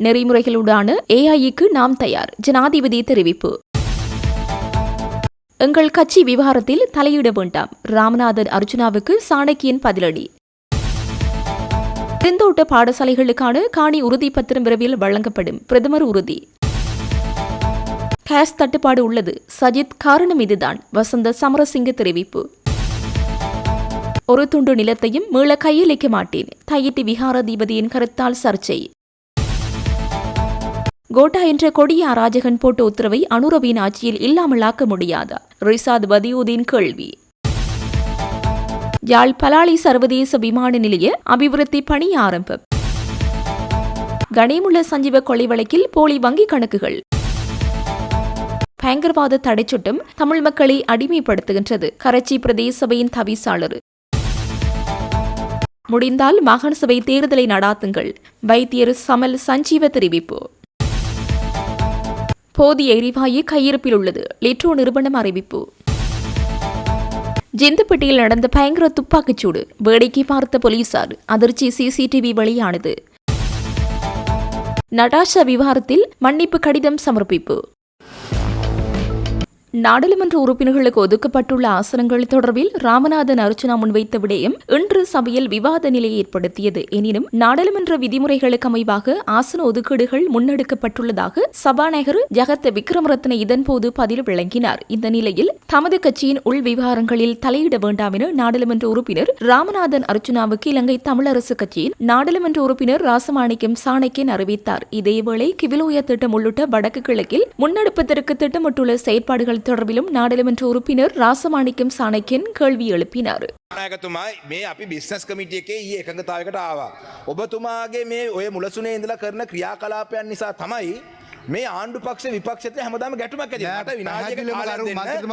நெறிமுறைகளுடான ஏஐக்கு நாம் தயார், ஜனாதிபதி தெரிவிப்பு. எங்கள் கட்சி விவகாரத்தில் தலையிட வேண்டாம், ராமநாதன் அர்ஜுனாவுக்கு சாணக்கியன் பதிலடி. பெருந்தோட்ட பாடசாலைகளுக்கான காணி உறுதி பத்திரம் விரைவில் வழங்கப்படும், பிரதமர் உறுதி. கேஸ் தட்டுப்பாடு உள்ளது, சஜித் காரணம் இதுதான், வசந்த சமரசிங்க தெரிவிப்பு. ஒரு துண்டு நிலத்தையும் மீள கையளிக்க மாட்டேன், தையிட்டி விஹாராதிபதியின் கருத்தால் சர்ச்சை. கோட்டா என்ற கொடிய அராஜகன் போட்ட உத்தரவை அனுரவின் ஆட்சியில் இல்லாமலாக்க முடியாதா, ரிசாத் பதியுதீன் கேள்வி. யாழ் பலாலி சர்வதேச விமான நிலைய அபிவிருத்தி பணி ஆரம்பம். கணேமுள்ள சஞ்சீவ கொலை வழக்கில் போலி வங்கிக் கணக்குகள். பயங்கரவாத தடைச்சுட்டம் தமிழ் மக்களை அடிமைப்படுத்துகின்றது, கரச்சி பிரதேச சபையின் தவிசாளர். முடிந்தால் மாகாண சபை தேர்தலை நடாத்துங்கள், வைத்தியர் சமல் சஞ்சீவ தெரிவிப்பு. போதிய எரிவாயு கையிருப்பில் உள்ளது, லிட்ரோ நிறுவனம் அறிவிப்பு. ஜிந்துப்பட்டியில் நடந்த பயங்கர துப்பாக்கிச்சூடு, வேடிக்கை பார்த்த போலீசார், அதிர்ச்சி சிசிடிவி வெளியானது. நடாஷா விவகாரத்தில் மன்னிப்பு கடிதம் சமர்ப்பிப்பு. நாடாளுமன்ற உறுப்பினர்களுக்கு ஒதுக்கப்பட்டுள்ள ஆசனங்கள் தொடர்பில் ராமநாதன் அர்ச்சுனா முன்வைத்த விடயம் இன்று சபையில் விவாத நிலையை ஏற்படுத்தியது. எனினும் நாடாளுமன்ற விதிமுறைகளுக்கு அமைவாக ஆசன ஒதுக்கீடுகள் முன்னெடுக்கப்பட்டுள்ளதாக சபாநாயகர் ஜெகத் விக்ரமரத்ன இதன்போது பதில் வழங்கினார். இந்த நிலையில் தமது கட்சியின் உள் விவகாரங்களில் தலையிட வேண்டாம் என நாடாளுமன்ற உறுப்பினர் ராமநாதன் அர்ச்சுனாவுக்கு இலங்கை தமிழரசு கட்சியின் நாடாளுமன்ற உறுப்பினர் ராசமாணிக்கம் சாணக்கியன் அறிவித்தார். இதேவேளை கிவிலோய திட்டம் உள்ளிட்ட வடக்கு கிழக்கில் முன்னெடுப்பதற்கு திட்டமிட்டுள்ள செயற்பாடுகள் தொடர்பிலும் நாடாளுமன்ற உறுப்பினர் ராசமாணிக்கம் சாணக்கியன் கேள்வி எழுப்பினார். මේ අපි බිස්නස් කමිටිය එකේ ඊයේ එකඟතාවයකට ආවා. ඔබතුමාගේ මේ ඔය මුලසුනේ ඉඳලා කරන ක්‍රියාකලාපයන් නිසා තමයි මේ ආණ්ඩු පක්ෂ විපක්ෂයට හැමදාම ගැටුමක් ඇති වෙන්නේ. මට විනාඩියක කාලයක් දෙන්න.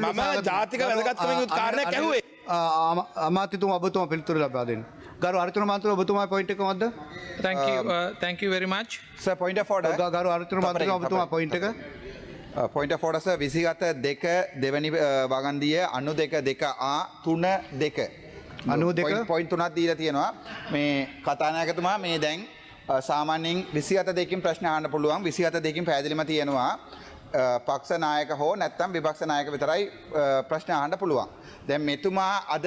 මම ජාතික වැදගත්කමින් යුත් කාරණයක් ඇහුවේ. අමාත්‍යතුමා ඔබතුමා පිළිතුරු ලබා දෙන්න. ගරු අර්චනා මන්ත්‍රී ඔබතුමා පොයින්ට් එක මොකද්ද? Thank you very much. Sir, point of order. ගරු අර්චනා මන්ත්‍රී ඔබතුමා පොයින්ට් එක. පොයින්ට ෆෝඩස විසිගත දෙක දෙවැනි වගන්දිය අනු දෙක දෙක තුන දෙක පොයින්් තුනත් දීල තියෙනවා මේ කතානායකතුමා මේ දැන් සාමාන්‍යෙන් විසිගත දෙකින් ප්‍රශ්න ආන්න පුළුවන් විසිගත දෙකින් පැදිලිම තියෙනවා පක්ෂ නායක හෝ නැත්තම් විපක්ෂ නායක විතරයි ප්‍රශ්න ආන්න පුළුවන්. දැන් මෙතුමා අද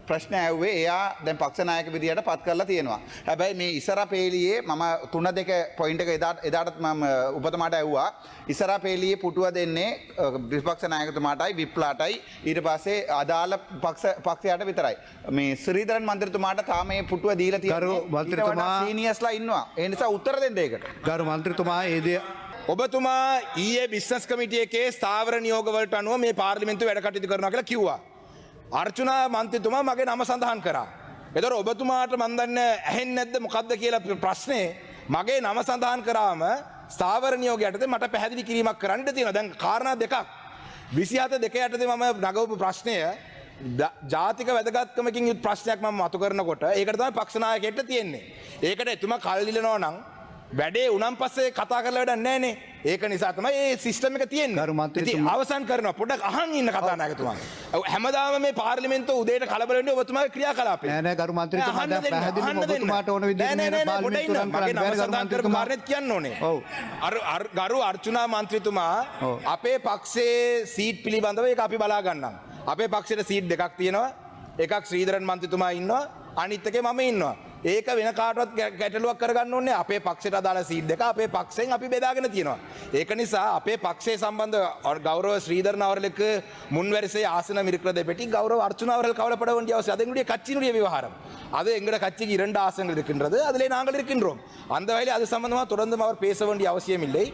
ප්‍රශ්න ඇව්වේ එයා දැන් පක්ෂ නායක විදියට පත් කරලා තියෙනවා. හැබැයි මේ ඉස්සර පේලියේ මම 3-2 පොයින්ට් එක එදාටත් මම උපතමාට ඇව්වා. ඉස්සර පේලියේ පුටුව දෙන්නේ විපක්ෂ නායකතුමාටයි විප්ලාටයි ඊට පස්සේ අදාළ පක්ෂයට විතරයි. මේ ශ්‍රීධරන් මන්ත්‍රීතුමාට තාම මේ පුටුව දීලා තියෙනවා. ගරු මන්ත්‍රීතුමා සීනියර්ස්ලා ඉන්නවා. ඒ නිසා උත්තර දෙන්න ඒකට. ගරු මන්ත්‍රීතුමා ඒ ඔබතුමා ඊයේ බිස්නස් කමිටිය එකේ ස්ථාවර නියෝග වලට අනුව මේ පාර්ලිමේන්තුව වැඩ කටයුතු කරනවා කියලා කිව්වා. අර්චුනා මන්ත්‍රීතුමා මගේ නම සඳහන් කරා. ඒතර ඔබතුමාට මන් දන්නේ ඇහෙන්නේ නැද්ද මොකද්ද කියලා ප්‍රශ්නේ මගේ නම සඳහන් කරාම ස්ථාවර නියෝගයටද මට පැහැදිලි කිරීමක් කරන්න තියෙනවා. දැන් කාරණා දෙකක් 27 2 යටතේ මම නගවපු ප්‍රශ්නය ජාතික වැදගත්කමකින් යුත් ප්‍රශ්නයක් මම මතු කරනකොට ඒකට තමයි පක්ෂ නායකයෙක්ට තියෙන්නේ. ඒකට එතුමා කල් දිලනවා නම් වැඩේ උනම් පස්සේ කතා කරලා වැඩක් නැහැ නේ. ඒක නිසා තමයි මේ සිස්ටම් එක තියෙන්නේ. ඉතින් අවසන් කරනවා පොඩ්ඩක් අහන් ඉන්න කතානායකතුමා. හැමදාම මේ පාර්ලිමේන්තුව උදේට කලබල වෙන්නේ ඔබතුමාගේ ක්‍රියාකලාපේ. නෑ නෑ ගරු මන්ත්‍රීතුමා දැන් පැහැදිලිව ඔබතුමාට ඕන විදිහට මේ පාර්ලිමේන්තුව රන් කරන්න බැරි ගරු මන්ත්‍රීතුමා කාරණේත් කියන්න ඕනේ. ඔව්. ගරු අර්චුනා මන්ත්‍රීතුමා අපේ පක්ෂයේ සීට් පිළිබඳව ඒක අපි බලා ගන්නම්. අපේ පක්ෂයේ සීට් දෙකක් තියෙනවා. එකක් ශ්‍රීධරන් මන්ත්‍රීතුමා ඉන්නවා. අනිත් එකේ මම ඉන්නවා. ඒක වෙන කාටවත් ගැටලුවක් කරගන්න ඕනේ. අපේ පක්ෂයට අදාළ සීට් දෙක අපේ පක්ෂයෙන් අපි බෙදාගෙන තියෙනවා. ඒක නිසා අපේ පක්ෂයේ සම්බන්ධ கௌரவ ஸ்ரீதரன் அவர்களுக்கு முன்வரிசை ஆசனம் இருக்கிறதை பற்றி கௌரவ அர்ச்சுனா அவர்கள் கவலைப்பட வேண்டிய அவசியம். அது எங்களுடைய கட்சியினுடைய விவகாரம். அது எங்களோட கட்சிக்கு 2 ஆசனங்கள் இருக்கின்றது. அதிலே நாங்கள் இருக்கின்றோம். அந்த வகையில் அது சம்பந்தமாக தொடர்ந்து அவர் பேச வேண்டிய அவசியம் இல்லை.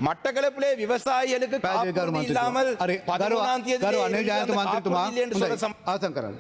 மட்டக்களப்பிலே விவசாயிகளுக்கு காப்புறுதி இல்லாமல் 11ஆம் தேதி අනිල් ජයන්ත මන්ත්‍රීතුමා අවසන් කරන්න.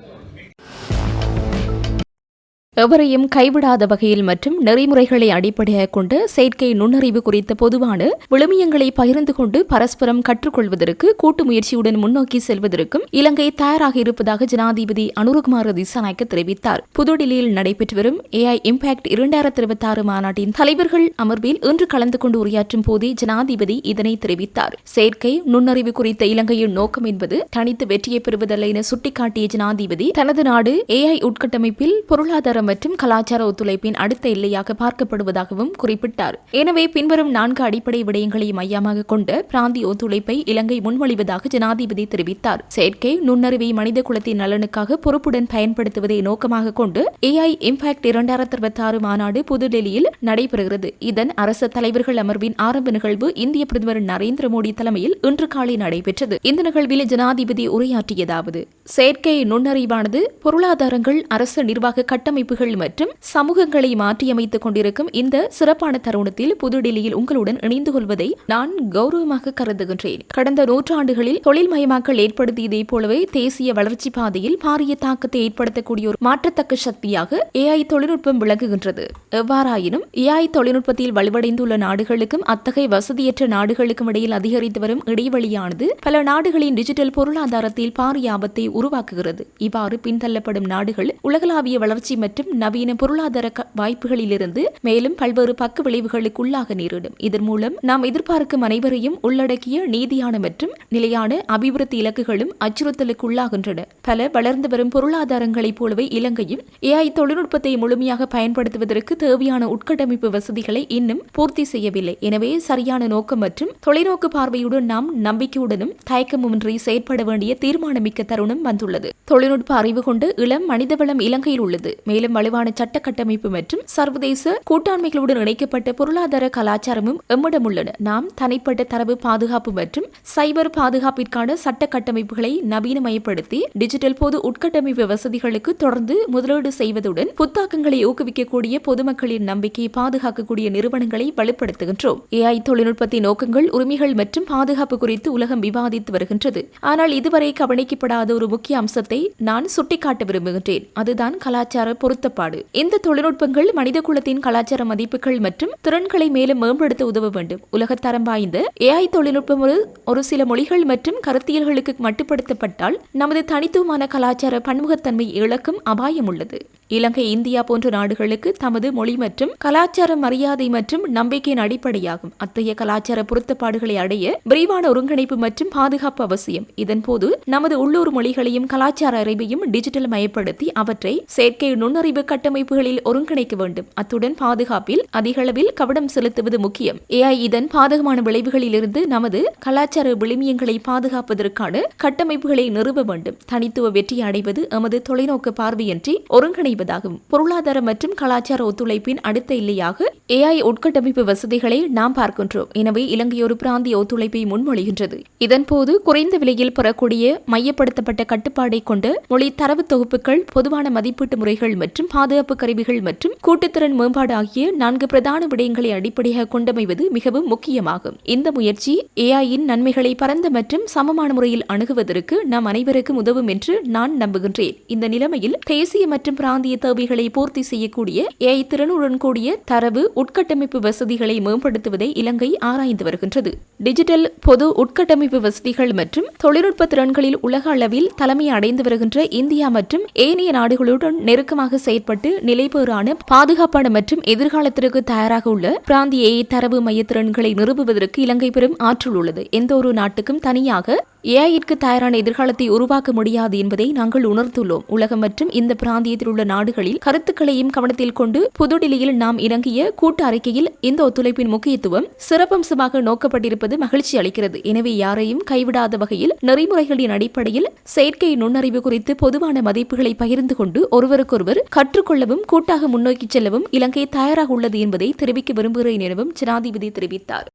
எவரையும் கைவிடாத வகையில் மற்றும் நெறிமுறைகளை அடிப்படையாக கொண்ட செயற்கை நுண்ணறிவு குறித்த பொதுவான விழுமியங்களை பகிர்ந்து கொண்டு பரஸ்பரம் கற்றுக்கொள்வதற்கு கூட்டு முயற்சியுடன் முன்னோக்கி செல்வதற்கும் இலங்கை தயாராக இருப்பதாக ஜனாதிபதி அனுரகுமார திசாநாயக்க தெரிவித்தார். புதுடில்லியில் நடைபெற்று வரும் AI இம்பாக்ட் 2026 மாநாட்டின் தலைவர்கள் அமர்வில் இன்று கலந்து கொண்டு உரையாற்றும் போதே ஜனாதிபதி இதனை தெரிவித்தார். செயற்கை நுண்ணறிவு குறித்த இலங்கையின் நோக்கம் என்பது தனித்து வெற்றியை பெறுவதல்ல என சுட்டிக்காட்டிய ஜனாதிபதி தனது நாடு AI உட்கட்டமைப்பில் பொருளாதார மற்றும் கலாச்சார ஒத்துழைப்பின் அடுத்த எல்லையாக பார்க்கப்படுவதாகவும் குறிப்பிட்டார். எனவே பின்வரும் 4 அடிப்படை விடயங்களை மையமாக கொண்ட பிராந்திய ஒத்துழைப்பை இலங்கை முன்மொழிவதாக ஜனாதிபதி தெரிவித்தார். செயற்கை நுண்ணறிவை மனித குலத்தின் நலனுக்காக பொறுப்புடன் பயன்படுத்துவதை நோக்கமாக கொண்டு AI இம்பாக்ட் 2026 மாநாடு புதுடெல்லியில் நடைபெறுகிறது. இதன் அரசு தலைவர்கள் அமர்வின் ஆரம்ப நிகழ்வு இந்திய பிரதமர் நரேந்திர மோடி தலைமையில் இன்று காலை நடைபெற்றது. இந்த நிகழ்வில் ஜனாதிபதி உரையாற்றியதாவது: செயற்கை நுண்ணறிவானது பொருளாதாரங்கள், அரசு நிர்வாக கட்டமைப்புகள் மற்றும் சமூகங்களை மாற்றியமைத்துக் கொண்டிருக்கும் இந்த சிறப்பான தருணத்தில் புதுடில்லியில் உங்களுடன் இணைந்து கொள்வதை நான் கௌரவமாக கருதுகின்றேன். கடந்த நூற்றாண்டுகளில் தொழில்மயமாக்கல் ஏற்படுத்தியதை போலவே தேசிய வளர்ச்சி பாதையில் பாரிய தாக்கத்தை ஏற்படுத்தக்கூடிய ஒரு மாற்றத்தக்க சக்தியாக AI தொழில்நுட்பம் விளங்குகின்றது. எவ்வாறாயினும் AI தொழில்நுட்பத்தில் வலுவடைந்துள்ள நாடுகளுக்கும் அத்தகைய வசதியற்ற நாடுகளுக்கும் இடையில் அதிகரித்து வரும் இடைவெளியானது பல நாடுகளின் டிஜிட்டல் பொருளாதாரத்தில் பாரிய ஆபத்தை உருவாக்குகிறது. இவ்வாறு பின்தள்ளப்படும் நாடுகள் உலகளாவிய வளர்ச்சி மற்றும் நவீன பொருளாதார வாய்ப்புகளிலிருந்து மேலும் பல்வேறு பக்க விளைவுகளுக்கு உள்ளாக நேரிடும். இதன் மூலம் நாம் எதிர்பார்க்கும் அனைவரையும் உள்ளடக்கிய நீதியான மற்றும் நிலையான அபிவிருத்தி இலக்குகளும் அச்சுறுத்தலுக்கு உள்ளாகின்றன. பல வளர்ந்து வரும் பொருளாதாரங்களைப் போலவே இலங்கையும் AI தொழில்நுட்பத்தை முழுமையாக பயன்படுத்துவதற்கு தேவையான உட்கட்டமைப்பு வசதிகளை இன்னும் பூர்த்தி செய்யவில்லை. எனவே சரியான நோக்கம் மற்றும் தொலைநோக்கு பார்வையுடன் நாம் நம்பிக்கையுடனும் தயக்கமுமின்றி செயற்பட வேண்டிய தீர்மானமிக்க தருணம் வந்துள்ளது. தொழில்நுட்ப அறிவு கொண்டு இளம் மனிதவளம் இலங்கையில் உள்ளது. மேலும் வலுவான சட்ட கட்டமைப்பு மற்றும் சர்வதேச கூட்டாண்மைகளுடன் இணைக்கப்பட்ட பொருளாதார கலாச்சாரமும் எம்மிடம் உள்ளன. நாம் தனிப்பட்ட தரவு பாதுகாப்பு மற்றும் சைபர் பாதுகாப்பிற்கான சட்ட கட்டமைப்புகளை நவீனமயப்படுத்தி டிஜிட்டல் பொது உட்கட்டமைப்பு வசதிகளுக்கு தொடர்ந்து முதலீடு செய்வதுடன் புத்தாக்கங்களை ஊக்குவிக்கக்கூடிய பொதுமக்களின் நம்பிக்கையை பாதுகாக்கக்கூடிய நிறுவனங்களை வலுப்படுத்துகின்றோம். AI தொழில்நுட்பத்தின் நோக்கங்கள், உரிமைகள் மற்றும் பாதுகாப்பு குறித்து உலகம் விவாதித்து வருகின்றது. ஆனால் இதுவரை கவனிக்கப்படாத ஒரு முக்கிய அம்சத்தை நான் சுட்டிக்காட்ட விரும்புகின்றேன். அதுதான் கலாச்சார பொருத்தப்பாடு. இந்த தொழில்நுட்பங்கள் மனித குலத்தின் கலாச்சார மதிப்புகள் மற்றும் திறன்களை மேலும் மேம்படுத்த உதவ வேண்டும். உலகத்தரம் வாய்ந்த AI தொழில்நுட்பம் ஒரு சில மொழிகள் மற்றும் கருத்தியல்களுக்கு மட்டுப்படுத்தப்பட்டால் நமது தனித்துவமான கலாச்சார பன்முகத்தன்மை இழக்கும் அபாயம் உள்ளது. இலங்கை, இந்தியா போன்ற நாடுகளுக்கு தமது மொழி மற்றும் கலாச்சார மரியாதை மற்றும் நம்பிக்கையின் அடிப்படையாகும். அத்தகைய கலாச்சார பொருத்தப்பாடுகளை அடைய விரிவான ஒருங்கிணைப்பு மற்றும் பாதுகாப்பு அவசியம். இதன்போது நமது உள்ளூர் மொழிகளையும் கலாச்சார அறிவையும் டிஜிட்டல் மயப்படுத்தி அவற்றை செயற்கை நுண்ணறிவு கட்டமைப்புகளில் ஒருங்கிணைக்க வேண்டும். அத்துடன் பாதுகாப்பில் அதிக அளவில் கவனம் செலுத்துவது முக்கியம். AI இதன் பாதகமான விளைவுகளிலிருந்து நமது கலாச்சார விளிமியங்களை பாதுகாப்பதற்கான கட்டமைப்புகளை நிறுவ வேண்டும். தனித்துவ வெற்றி அடைவது எமது தொலைநோக்கு பார்வையின்றி ஒருங்கிணைவதாகும். பொருளாதார மற்றும் கலாச்சார ஒத்துழைப்பின் அடுத்த எல்லையாக AI உட்கட்டமைப்பு வசதிகளை நாம் பார்க்கின்றோம். எனவே இலங்கை ஒரு பிராந்திய ஒத்துழைப்பை முன்மொழிகின்றது. இதன்போது குறைந்த விலையில் பெறக்கூடிய மையப்படுத்தப்பட்ட கட்டுப்பாடை கொண்ட மொழி தரவு தொகுப்புகள், பொதுவான மதிப்பீட்டு முறைகள் மற்றும் பாதுகாப்பு கருவிகள் மற்றும் கூட்டுத்திறன் மேம்பாடு ஆகிய 4 பிரதான விடயங்களை அடிப்படையாக கொண்டமைவது மிகவும் முக்கியமாகும். இந்த முயற்சி AI-யின் நன்மைகளை பரந்த மற்றும் சமமான முறையில் அணுகுவதற்கு நாம் அனைவருக்கும் உதவும் என்று நான் நம்புகின்றேன். இந்த நிலைமையில் தேசிய மற்றும் பிராந்திய தேவைகளை பூர்த்தி செய்யக்கூடிய AI திறனுடன் கூடிய தரவு உட்கட்டமைப்பு வசதிகளை மேம்படுத்துவதை இலங்கை ஆராய்ந்து வருகின்றது. டிஜிட்டல் பொது உட்கட்டமைப்பு வசதிகள் மற்றும் தொழில்நுட்ப திறன்களில் உலக அளவில் தலைமை அடைந்து வருகின்ற இந்தியா மற்றும் ஏனைய நாடுகளுடன் நெருக்கமாக செயற்பட்டு நிலைபெறான, பாதுகாப்பான மற்றும் எதிர்காலத்திற்கு தயாராக உள்ள பிராந்திய AI தரவு மைய திறன்களை நிறுவுவதற்கு இலங்கை பெரும் ஆற்றல் உள்ளது. எந்த ஒரு நாட்டுக்கும் தனியாக AI-ற்கு தயாரான எதிர்காலத்தை உருவாக்க முடியாது என்பதை நாங்கள் உணர்ந்துள்ளோம். உலகம் மற்றும் இந்த பிராந்தியத்தில் உள்ள நாடுகளில் கருத்துக்களையும் கவனத்தில் கொண்டு புதுடில்லியில் நாம் இறங்கிய கூட்டு அறிக்கையில் இந்த ஒத்துழைப்பின் முக்கியத்துவம் சிறப்பம்சமாக நோக்கப்பட்டிருப்பது மகிழ்ச்சி அளிக்கிறது. எனவே யாரையும் கைவிடாத வகையில் நெறிமுறைகளின் அடிப்படையில் செயற்கை நுண்ணறிவு குறித்து பொதுவான மதிப்புகளை பகிர்ந்து கொண்டு ஒருவருக்கொருவர் கற்றுக்கொள்ளவும் கூட்டாக முன்னோக்கி செல்லவும் இலங்கை தயாராக உள்ளது என்பதை தெரிவிக்க விரும்புகிறேன் எனவும் ஜனாதிபதி தெரிவித்தார்.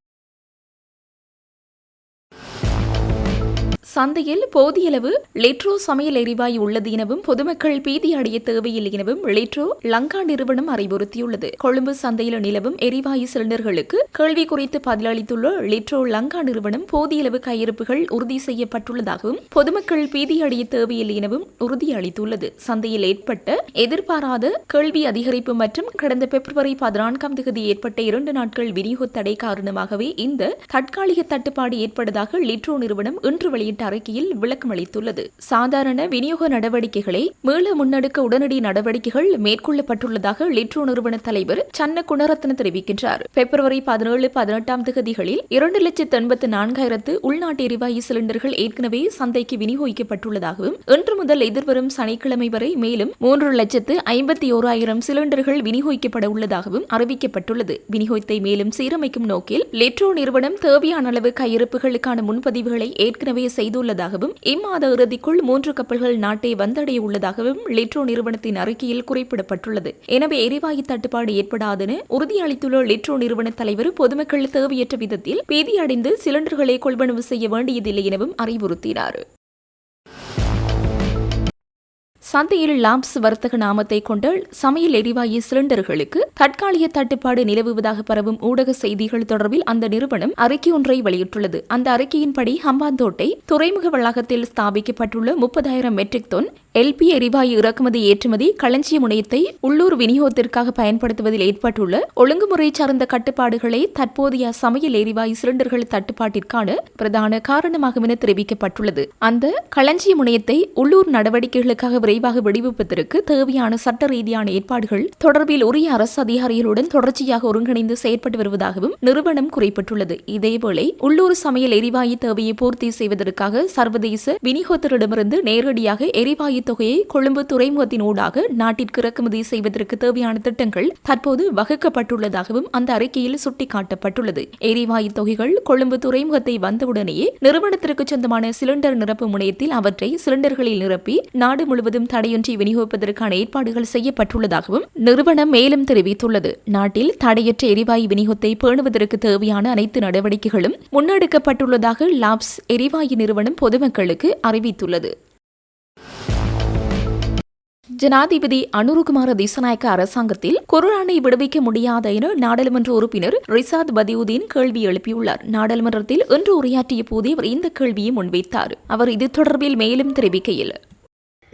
சந்தையில் போதியளவு லிட்ரோ சமையல் எரிவாயு உள்ளது எனவும் பொதுமக்கள் பீதி அடைய தேவையில்லை எனவும் லிட்ரோ லங்கா நிறுவனம் அறிவுறுத்தியுள்ளது. கொழும்பு சந்தையில் நிலவும் எரிவாயு சிலிண்டர்களுக்கு கேள்வி குறித்து பதிலளித்துள்ள லிட்ரோ லங்கா நிறுவனம் போதியளவு கையிருப்புகள் உறுதி செய்யப்பட்டுள்ளதாகவும் பொதுமக்கள் பீதி அடைய தேவையில்லை எனவும் உறுதியளித்துள்ளது. சந்தையில் ஏற்பட்ட எதிர்பாராத கேள்வி அதிகரிப்பு மற்றும் கடந்த பிப்ரவரி 14ஆம் தேதி ஏற்பட்ட 2 நாட்கள் விநியோக தடை காரணமாகவே இந்த தற்காலிக தட்டுப்பாடு ஏற்பட்டதாக லிட்ரோ நிறுவனம் இன்று வெளியிட்ட வெளியிட்ட அறிக்கையில் விளக்கமளித்துள்ளது. சாதாரண விநியோக நடவடிக்கைகளை மீள முன்னெடுக்க உடனடி நடவடிக்கைகள் மேற்கொள்ளப்பட்டுள்ளதாக லிட்ரோ நிறுவன தலைவர் சன்ன குணரத்ன தெரிவிக்கின்றார். பிப்ரவரி 17-18 தேதிகளில் 2,84,000 உள்நாட்டு எரிவாயு சிலிண்டர்கள் ஏற்கனவே சந்தைக்கு விநியோகிக்கப்பட்டுள்ளதாகவும் இன்று முதல் எதிர்வரும் சனிக்கிழமை வரை மேலும் 3,51,000 சிலிண்டர்கள் விநியோகிக்கப்பட உள்ளதாகவும் அறிவிக்கப்பட்டுள்ளது. விநியோகத்தை மேலும் சீரமைக்கும் நோக்கில் லிட்ரோ நிறுவனம் தேவையான அளவு கையிருப்புகளுக்கான முன்பதிவுகளை ஏற்கனவே செய்துள்ளதாகவும் இம்மாத இறுதிக்குள் 3 கப்பல்கள் நாட்டை வந்தடைய உள்ளதாகவும் லிட்ரோ நிறுவனத்தின் அறிக்கையில் குறிப்பிடப்பட்டுள்ளது. எனவே எரிவாயு தட்டுப்பாடு ஏற்படாதென உறுதியளித்துள்ள லிட்ரோ நிறுவன தலைவர் பொதுமக்கள் தேவையற்ற விதத்தில் பீதியடைந்து சிலிண்டர்களை கொள்வனவு செய்ய வேண்டியதில்லை எனவும் அறிவுறுத்தினார். சந்தையில் லாப்ஸ் வர்த்தக நாமத்தை கொண்ட சமையல் எரிவாயு சிலிண்டர்களுக்கு தற்காலிக தட்டுப்பாடு நிலவுவதாக பரவும் ஊடக செய்திகள் தொடர்பில் அந்த நிறுவனம் அறிக்கை ஒன்றை வெளியிட்டுள்ளது. அந்த அறிக்கையின்படி ஹம்பாந்தோட்டை துறைமுக வளாகத்தில் ஸ்தாபிக்கப்பட்டுள்ள 30,000 மெட்ரிக் டன் எல்பி எரிவாயு இறக்குமதி ஏற்றுமதி களஞ்சிய முனையத்தை உள்ளூர் விநியோகத்திற்காக பயன்படுத்துவதில் ஏற்பட்டுள்ள ஒழுங்குமுறை சார்ந்த கட்டுப்பாடுகளை தற்போதைய சமையல் எரிவாயு சிலிண்டர்கள் தட்டுப்பாட்டிற்கான பிரதான காரணமாகும் என தெரிவிக்கப்பட்டுள்ளது. அந்த களஞ்சிய முனையத்தை உள்ளூர் நடவடிக்கைகளுக்காக விரைவாக விடுவிப்பதற்கு தேவையான சட்ட ரீதியான ஏற்பாடுகள் தொடர்பில் உரிய அரசு அதிகாரிகளுடன் தொடர்ச்சியாக ஒருங்கிணைந்து செயற்பட்டு வருவதாகவும் நிறுவனம் குறிப்பிட்டுள்ளது. இதேவேளை உள்ளூர் சமையல் எரிவாயு தேவையை பூர்த்தி செய்வதற்காக சர்வதேச விநியோகத்திடமிருந்து நேரடியாக எரிவாயு தொகையை கொழும்பு துறைமுகத்தின் ஊடாக நாட்டிற்கு இறக்குமதி செய்வதற்கு தேவையான திட்டங்கள் தற்போது வகுக்கப்பட்டுள்ளதாகவும் அந்த அறிக்கையில் சுட்டிக்காட்டப்பட்டுள்ளது. எரிவாயு தொகைகள் கொழும்பு துறைமுகத்தை வந்தவுடனேயே நிறுவனத்திற்கு சொந்தமான சிலிண்டர் நிரப்பு முனையத்தில் அவற்றை சிலிண்டர்களில் நிரப்பி நாடு முழுவதும் தடையின்றி விநியோகிப்பதற்கான ஏற்பாடுகள் செய்யப்பட்டுள்ளதாகவும் நிறுவனம் மேலும் தெரிவித்துள்ளது. நாட்டில் தடையற்ற எரிவாயு விநியோகத்தை பேணுவதற்கு தேவையான அனைத்து நடவடிக்கைகளும் முன்னெடுக்கப்பட்டுள்ளதாக லாப்ஸ் எரிவாயு நிறுவனம் பொதுமக்களுக்கு அறிவித்துள்ளது. ஜனாதிபதி அனுருகுமார திசாநாயக்க அரசாங்கத்தில் கொரோனாவை விடுவிக்க முடியாத என நாடாளுமன்ற உறுப்பினர் ரிசாத் பதியுதீன் கேள்வி எழுப்பியுள்ளார். நாடாளுமன்றத்தில் இன்று உரையாற்றிய போதே அவர் இந்த கேள்வியை முன்வைத்தார். அவர் இது தொடர்பில் மேலும் தெரிவிக்கையில்,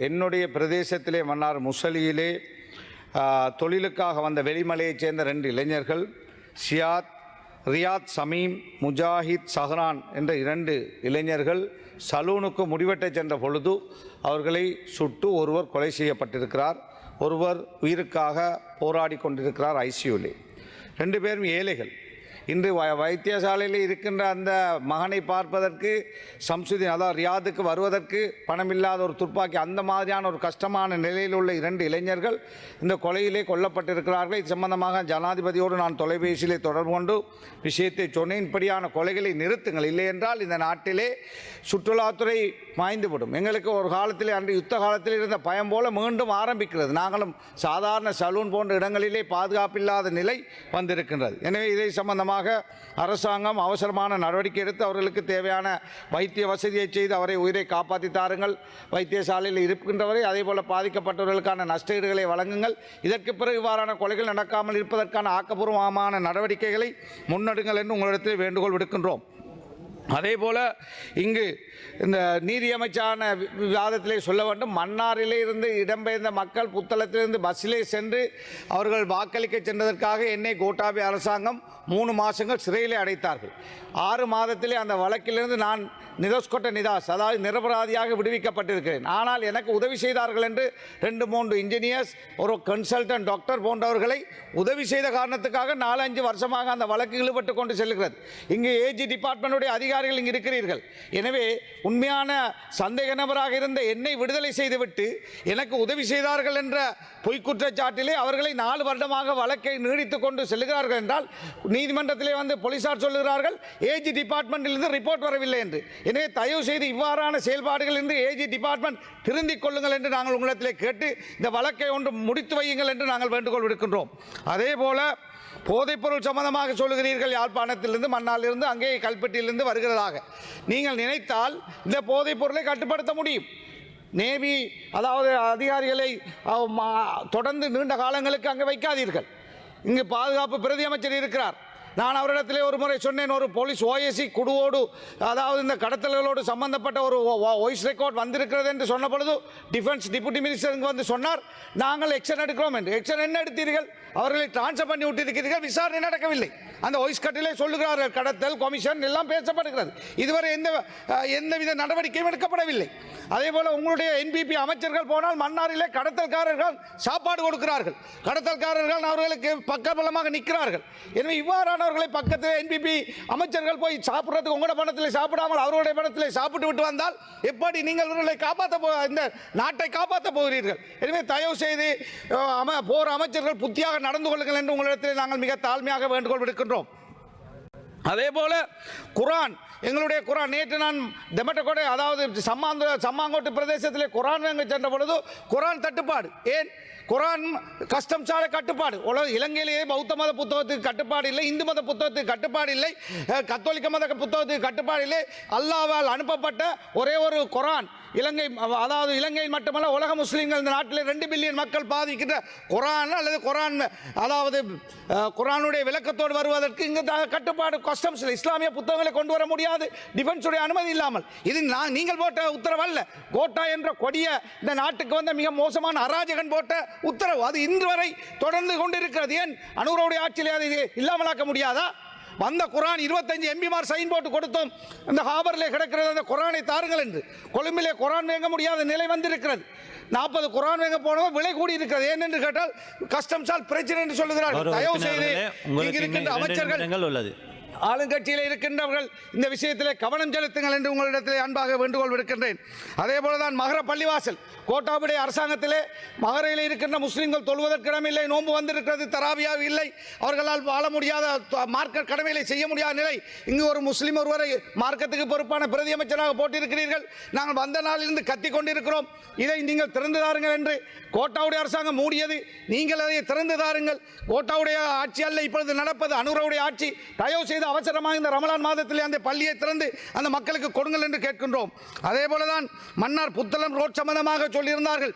என்னுடைய பிரதேசத்திலே மன்னார் முசலியிலே தொழிலுக்காக வந்த வெளிமலையைச் சேர்ந்த 2 இளைஞர்கள் ரியாத் சமீம் முஜாஹித் சஹரான் என்ற 2 இளைஞர்கள் சலூனுக்கு முடிவெட்டச் சென்ற பொழுது அவர்களை சுட்டு ஒருவர் கொலை செய்யப்பட்டிருக்கிறார். ஒருவர் உயிருக்காக போராடி கொண்டிருக்கிறார் ஐசியூலே. 2 பேரும் ஏழைகள். இன்று வைத்தியசாலையில் இருக்கின்ற அந்த மகனை பார்ப்பதற்கு சம்சுதீன் அதாவது ரியாதுக்கு வருவதற்கு பணமில்லாத ஒரு துப்பாக்கி அந்த மாதிரியான ஒரு கஷ்டமான நிலையில் உள்ள 2 இளைஞர்கள் இந்த கொலையிலே கொல்லப்பட்டிருக்கிறார்கள். இது சம்பந்தமாக ஜனாதிபதியோடு நான் தொலைபேசியிலே தொடர்பு கொண்டு விஷயத்தை சொன்னேன். இப்படியான கொலைகளை நிறுத்துங்கள், இல்லை என்றால் இந்த நாட்டிலே சுற்றுலாத்துறை மாய்ந்துவிடும். எங்களுக்கு ஒரு காலத்திலே அன்று யுத்த காலத்தில் இருந்த பயம் போல மீண்டும் ஆரம்பிக்கிறது. நாங்களும் சாதாரண சலூன் போன்ற இடங்களிலே பாதுகாப்பில்லாத நிலை வந்திருக்கின்றது. எனவே இதை சம்பந்தமாக அரசாங்கம் அவசரமான நடவடிக்கை எடுத்து அவர்களுக்கு தேவையான வைத்திய வசதியை செய்து அவரை உயிரை காப்பாற்றி தாருங்கள். வைத்தியசாலையில் இருக்கின்றவரை அதேபோல பாதிக்கப்பட்டவர்களுக்கான நஷ்டஈடுகளை வழங்குங்கள். இதற்கு பிறகு இவ்வாறான கொலைகள் நடக்காமல் இருப்பதற்கான ஆக்கப்பூர்வமான நடவடிக்கைகளை முன்னெடுங்கள் என்று உங்களிடத்தில் வேண்டுகோள் விடுக்கின்றோம். அதேபோல் இங்கு இந்த நீதியமைச்சான விவாதத்திலே சொல்ல வேண்டும், மன்னாரிலே இருந்து இடம்பெயர்ந்த மக்கள் புத்தளத்திலிருந்து பஸ்ஸிலே சென்று அவர்கள் வாக்களிக்க சென்றதற்காக என்னை கோட்டாபய அரசாங்கம் 3 மாதங்கள் சிறையிலே அடைத்தார்கள். 6 மாதத்திலே அந்த வழக்கிலிருந்து நான் அதாவது நிரபராதியாக விடுவிக்கப்பட்டிருக்கிறேன். ஆனால் எனக்கு உதவி செய்தார்கள் என்று 2-3 இன்ஜினியர்ஸ், ஒரு கன்சல்டன்ட் டாக்டர் போன்றவர்களை உதவி செய்த காரணத்துக்காக 4-5 வருஷமாக அந்த வழக்கு இழுபட்டு கொண்டு செல்கிறது. இங்கு ஏஜி டிபார்ட்மெண்ட்டுடைய அதிகாரிகள் இங்கு இருக்கிறீர்கள். எனவே உண்மையான சந்தேக நபராக இருந்த என்னை விடுதலை செய்துவிட்டு எனக்கு உதவி செய்தார்கள் என்ற பொய்க்குற்றச்சாட்டிலே அவர்களை 4 வருடமாக வழக்கை நீடித்துக் கொண்டு செல்கிறார்கள் என்றால் நீதிமன்றத்திலே வந்து போலீசார் சொல்லுகிறார்கள் ஏஜி டிபார்ட்மெண்ட்டிலிருந்து ரிப்போர்ட் வரவில்லை என்று. எனவே தயவு செய்து இவ்வாறான செயல்பாடுகள் இருந்து ஏஜி டிபார்ட்மெண்ட் திருந்திக் கொள்ளுங்கள் என்று நாங்கள் உங்களிடத்திலே கேட்டு இந்த வழக்கை ஒன்று முடித்து வையுங்கள் என்று நாங்கள் வேண்டுகோள் விடுக்கின்றோம். அதே போல போதைப்பொருள் சம்பந்தமாக சொல்லுகிறீர்கள், யாழ்ப்பாணத்திலிருந்து மன்னாரிலிருந்து அங்கே கல்பெட்டியிலிருந்து வருகிறதாக. நீங்கள் நினைத்தால் இந்த போதைப் பொருளை கட்டுப்படுத்த முடியும். நேவி அதாவது அதிகாரிகளை தொடர்ந்து நீண்ட காலங்களுக்கு அங்கே வைக்காதீர்கள். இங்கு பாதுகாப்பு பிரதி அமைச்சர் இருக்கிறார். நான் அவரிடத்திலே ஒரு முறை சொன்னேன், ஒரு போலீஸ் ஓஎஸ்சி குழுவோடு அதாவது இந்த கடத்தல்களோடு சம்பந்தப்பட்ட ஒரு வாய்ஸ் ரெக்கார்ட் வந்திருக்கிறது என்று சொன்ன பொழுது டிஃபென்ஸ் டிப்யூட்டி மினிஸ்டருக்கு வந்து சொன்னார், நாங்கள் எக்ஷன் எடுக்கிறோம் என்று. எக்ஷன் என்ன எடுத்தீர்கள்? அவர்களை டிரான்ஸ்ஃபர் பண்ணி விட்டிருக்கிறீர்கள், விசாரணை நடக்கவில்லை. அந்த வாய்ஸ் கட்டிலே சொல்லுகிறார்கள், கடத்தல் கமிஷன் எல்லாம் பேசப்படுகிறது. இதுவரை எந்தவித நடவடிக்கையும் எடுக்கப்படவில்லை. அதே போல உங்களுடைய என்பிபி அமைச்சர்கள் போனால் மன்னாரிலே கடத்தல்காரர்கள் சாப்பாடு கொடுக்கிறார்கள், கடத்தல்காரர்கள் அவர்களுக்கு பக்கபலமாக நிற்கிறார்கள். எனவே இவ்வாறானவர்களை பக்கத்தில் என்பிபி அமைச்சர்கள் போய் சாப்பிட்றதுக்கு உங்களோட பணத்தில் சாப்பிடாமல் அவர்களுடைய பணத்தில் சாப்பிட்டு விட்டு வந்தால் எப்படி நீங்கள் இவர்களை இந்த நாட்டை காப்பாற்ற போகிறீர்கள்? எனவே தயவு செய்து போர் அமைச்சர்கள் புத்தியாக நடந்து கொள்ளுங்கள் என்று உங்களிடத்தில் நாங்கள் மிக தாழ்மையாக வேண்டுகோள் விடுக்கின்றோம். அதே போல குரான், எங்களுடைய குரான், நேற்று நான் தெமட்டகோடை அதாவது சம்மாங்கோட்டு பிரதேசத்திலே குரான் வாங்க சென்ற பொழுது குரான் தட்டுப்பாடு. ஏன்? குரான் கஸ்டம் சாலை கட்டுப்பாடு. இலங்கையிலேயே பௌத்த மத புத்தகத்துக்கு கட்டுப்பாடு இல்லை, இந்து மத புத்தகத்துக்கு கட்டுப்பாடு இல்லை, கத்தோலிக்க மத புத்தகத்துக்கு கட்டுப்பாடு இல்லை. அல்லாஹ்வால் அனுப்பப்பட்ட ஒரே ஒரு குரான் இலங்கை, அதாவது இலங்கையில் மட்டுமல்ல உலக முஸ்லீம்கள், இந்த நாட்டில் 2 பில்லியன் மக்கள் பாதிக்கின்ற குரான் அல்லது குரான் அதாவது குரானுடைய விளக்கத்தோடு வருவதற்கு இங்கு கட்டுப்பாடு கஸ்டம்ஸ் இல்லை. இஸ்லாமிய புத்தகங்களை கொண்டு வர முடியாது டிஃபென்ஸுடைய அனுமதி இல்லாமல். இது நீங்கள் போட்ட உத்தரவு அல்ல. கோட்டா என்ற கொடிய இந்த நாட்டுக்கு வந்த மிக மோசமான அராஜகன் போட்ட உத்தரவு. அது இன்று வரை தொடர்ந்து கொண்டிருக்கிறது. ஏன் அனுரோடைய ஆட்சியிலே அதை இல்லாமலாக்க முடியாதா? வந்த குரான் 25 எம்பிமார் சைன் போட்டு கொடுத்தோம், இந்த ஹாபரிலே கிடக்கிறது, அந்த குரானை தாருங்கள் என்று. கொழும்பிலே குரான் வாங்க முடியாத நிலை வந்திருக்கிறது. 40 குரான் வாங்க போனவங்க விலை கூடி இருக்கிறது. ஏனென்று கேட்டால் கஸ்டம்ஸால் பிரச்சனை என்று சொல்லுகிறார்கள். தயவு செய்து இங்கு இருக்கின்ற அமைச்சர்கள், ஆளுங்கட்சியில் இருக்கின்றவர்கள் இந்த விஷயத்திலே கவனம் செலுத்துங்கள் என்று உங்களிடத்திலே அன்பாக வேண்டுகோள் விடுக்கின்றேன். அதே போலதான் மகர பள்ளிவாசல் கோட்டாவுடைய அரசாங்கத்திலே மகரையில் இருக்கின்ற முஸ்லிம்கள் தொழுவதற்கிடமில்லை, நோன்பு வந்திருக்கிறது, தராவியாக இல்லை, அவர்களால் வாழ முடியாத மார்க்க கடமைகளை செய்ய முடியாத நிலை. இங்கு ஒரு முஸ்லிம் ஒருவரை மார்க்கத்துக்கு பொறுப்பான பிரதி அமைச்சராக போட்டிருக்கிறீர்கள். நாங்கள் வந்த நாளிலிருந்து கத்திக் கொண்டிருக்கிறோம், இதை நீங்கள் திறந்து தாருங்கள் என்று. கோட்டாவுடைய அரசாங்கம் மூடியது, நீங்கள் அதை திறந்து தாருங்கள். கோட்டாவுடைய ஆட்சி அல்ல இப்பொழுது நடப்பது, அனுரவுடைய ஆட்சி. தயவு செய்து அவசரமாக இந்த ரமலான் மாதத்திலே அந்த பள்ளியை திறந்து அந்த மக்களுக்கு கொடுங்கள் என்று கேட்கின்றோம். அதே போலதான் மன்னார் புத்தளம் ரோட் சம்பந்தமாக சொல்லியிருந்தார்கள்.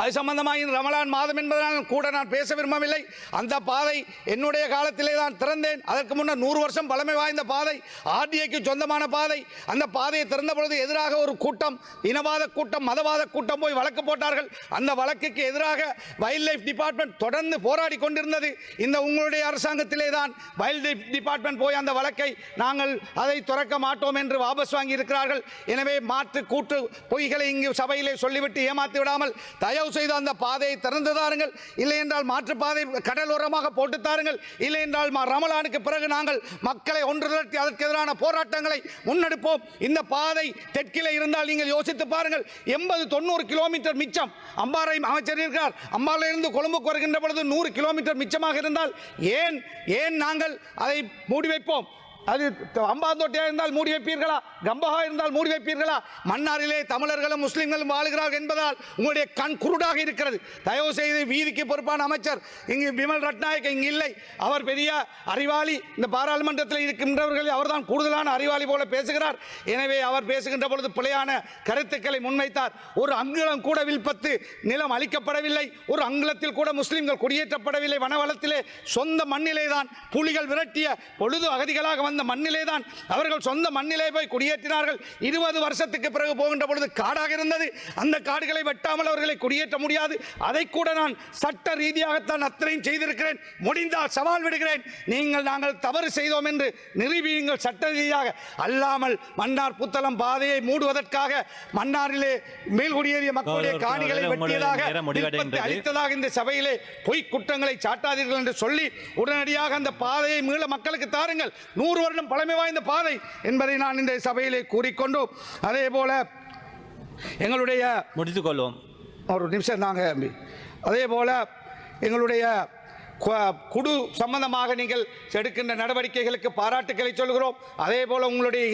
அது சம்பந்தமாக ரமலான் மாதம் என்பதனால் கூட நான் பேச விரும்பவில்லை. அந்த பாதை என்னுடைய காலத்திலே தான் திறந்தேன். அதற்கு முன்னர் 100 வருஷம் பழமை வாய்ந்த பாதை, ஆர்டிஐக்கு சொந்தமான பாதை. அந்த பாதையை திறந்த பொழுது எதிராக ஒரு கூட்டம், இனவாத கூட்டம், மதவாத கூட்டம் போய் வழக்கு போட்டார்கள். அந்த வழக்குக்கு எதிராக வைல்ட் லைஃப் டிபார்ட்மெண்ட் தொடர்ந்து போராடி கொண்டிருந்தது. இந்த உங்களுடைய அரசாங்கத்திலே தான் வைல்ட் லைஃப் டிபார்ட்மெண்ட் போய் அந்த வழக்கை நாங்கள் அதை துறக்க மாட்டோம் என்று வாபஸ் வாங்கி இருக்கிறார்கள். எனவே மாற்று கூட்டு பொய்களை இங்கு சபையிலே சொல்லிவிட்டு ஏமாற்றி விடாமல் தயவு செய்து அந்த பாதையை திறந்து தாருங்கள். இல்லை என்றால் மாற்றுப்பாதை கடலோரமாக போட்டு தாருங்கள். இல்லை என்றால் ரமலானுக்கு பிறகு நாங்கள் மக்களை ஒன்று திரட்டி அதற்கு எதிரான போராட்டங்களை முன்னெடுப்போம். இந்த பாதை தெற்கிலே இருந்தால் நீங்கள் யோசித்து பாருங்கள், 80-90 கிலோமீட்டர் மிச்சம். அம்பாறை அமைச்சர் இருக்கிறார், அம்பாறையிலிருந்து கொழும்புக்கு வருகின்ற பொழுது 100 கிலோமீட்டர் மிச்சமாக இருந்தால் ஏன் நாங்கள் அதை மூடி வைப்போம்? அது அம்பாந்தோட்டையாக இருந்தால் மூடி வைப்பீர்களா? கம்பஹா இருந்தால் மூடி வைப்பீர்களா? மன்னாரிலே தமிழர்களும் முஸ்லிம்களும் வாழுகிறார்கள் என்பதால் உங்களுடைய கண் குருடாக இருக்கிறது. தயவு செய்து வீதிக்கு பொறுப்பான அமைச்சர் இங்கு விமல் ரட்நாயக் இங்கு இல்லை. அவர் பெரிய அறிவாளி, இந்த பாராளுமன்றத்தில் இருக்கின்றவர்கள் அவர்தான் கூடுதலான அறிவாளி போல பேசுகிறார். எனவே அவர் பேசுகின்ற பொழுது பிழையான கருத்துக்களை முன்வைத்தார். ஒரு அங்குலம் கூட வில்பத்து நிலம் அளிக்கப்படவில்லை, ஒரு அங்குலத்தில் கூட முஸ்லிம்கள் குடியேற்றப்படவில்லை. வனவளத்திலே சொந்த மண்ணிலே தான் புலிகள் விரட்டிய பொழுது அகதிகளாக வந்த மண்ணிலே தான் அவர்கள் சொந்த மண்ணிலே போய் குடியேற்றினார்கள். 20 வருஷத்துக்கு பிறகு போகின்ற பொழுது காடாக இருந்தது. அந்த காடுகளை வெட்டாமல் அவர்களை குடியேற்ற முடியாது. அதை கூட நான் சட்ட ரீதியாகத்தான் அத்தனையும் செய்திருக்கிறேன். முடிந்தால் சவால் விடுகிறேன், நாங்கள் தவறு செய்தோம் என்று நிரூபியுங்கள் சட்ட ரீதியாக. அல்லாமல் மன்னார் புத்தளம் பாதையை மூடுவதற்காக மன்னாரிலே மேல்குடியேறிய மக்களுடைய காணிகளை வெட்டியதாக அளித்ததாக இந்த சபையிலே பொய் குற்றங்களை சாட்டாதீர்கள் என்று சொல்லி உடனடியாக அந்த பாதையை மீள மக்களுக்கு தாருங்கள். 100 வருடம் பழமை வாய்ந்த பாதை என்பதை நான் இந்த சபையிலே கூறிக்கொண்டு, அதே போல எங்களுடைய முடித்துக் கொள்வோம் ஒரு நிமிஷம் நாங்கள், அதே போல எங்களுடைய குடு சம்பந்தமாக நீங்கள் எடுக்கின்ற நடவடிக்கைகளுக்கு பாராட்டுக்களை சொல்கிறோம். அதே போல உங்களுடைய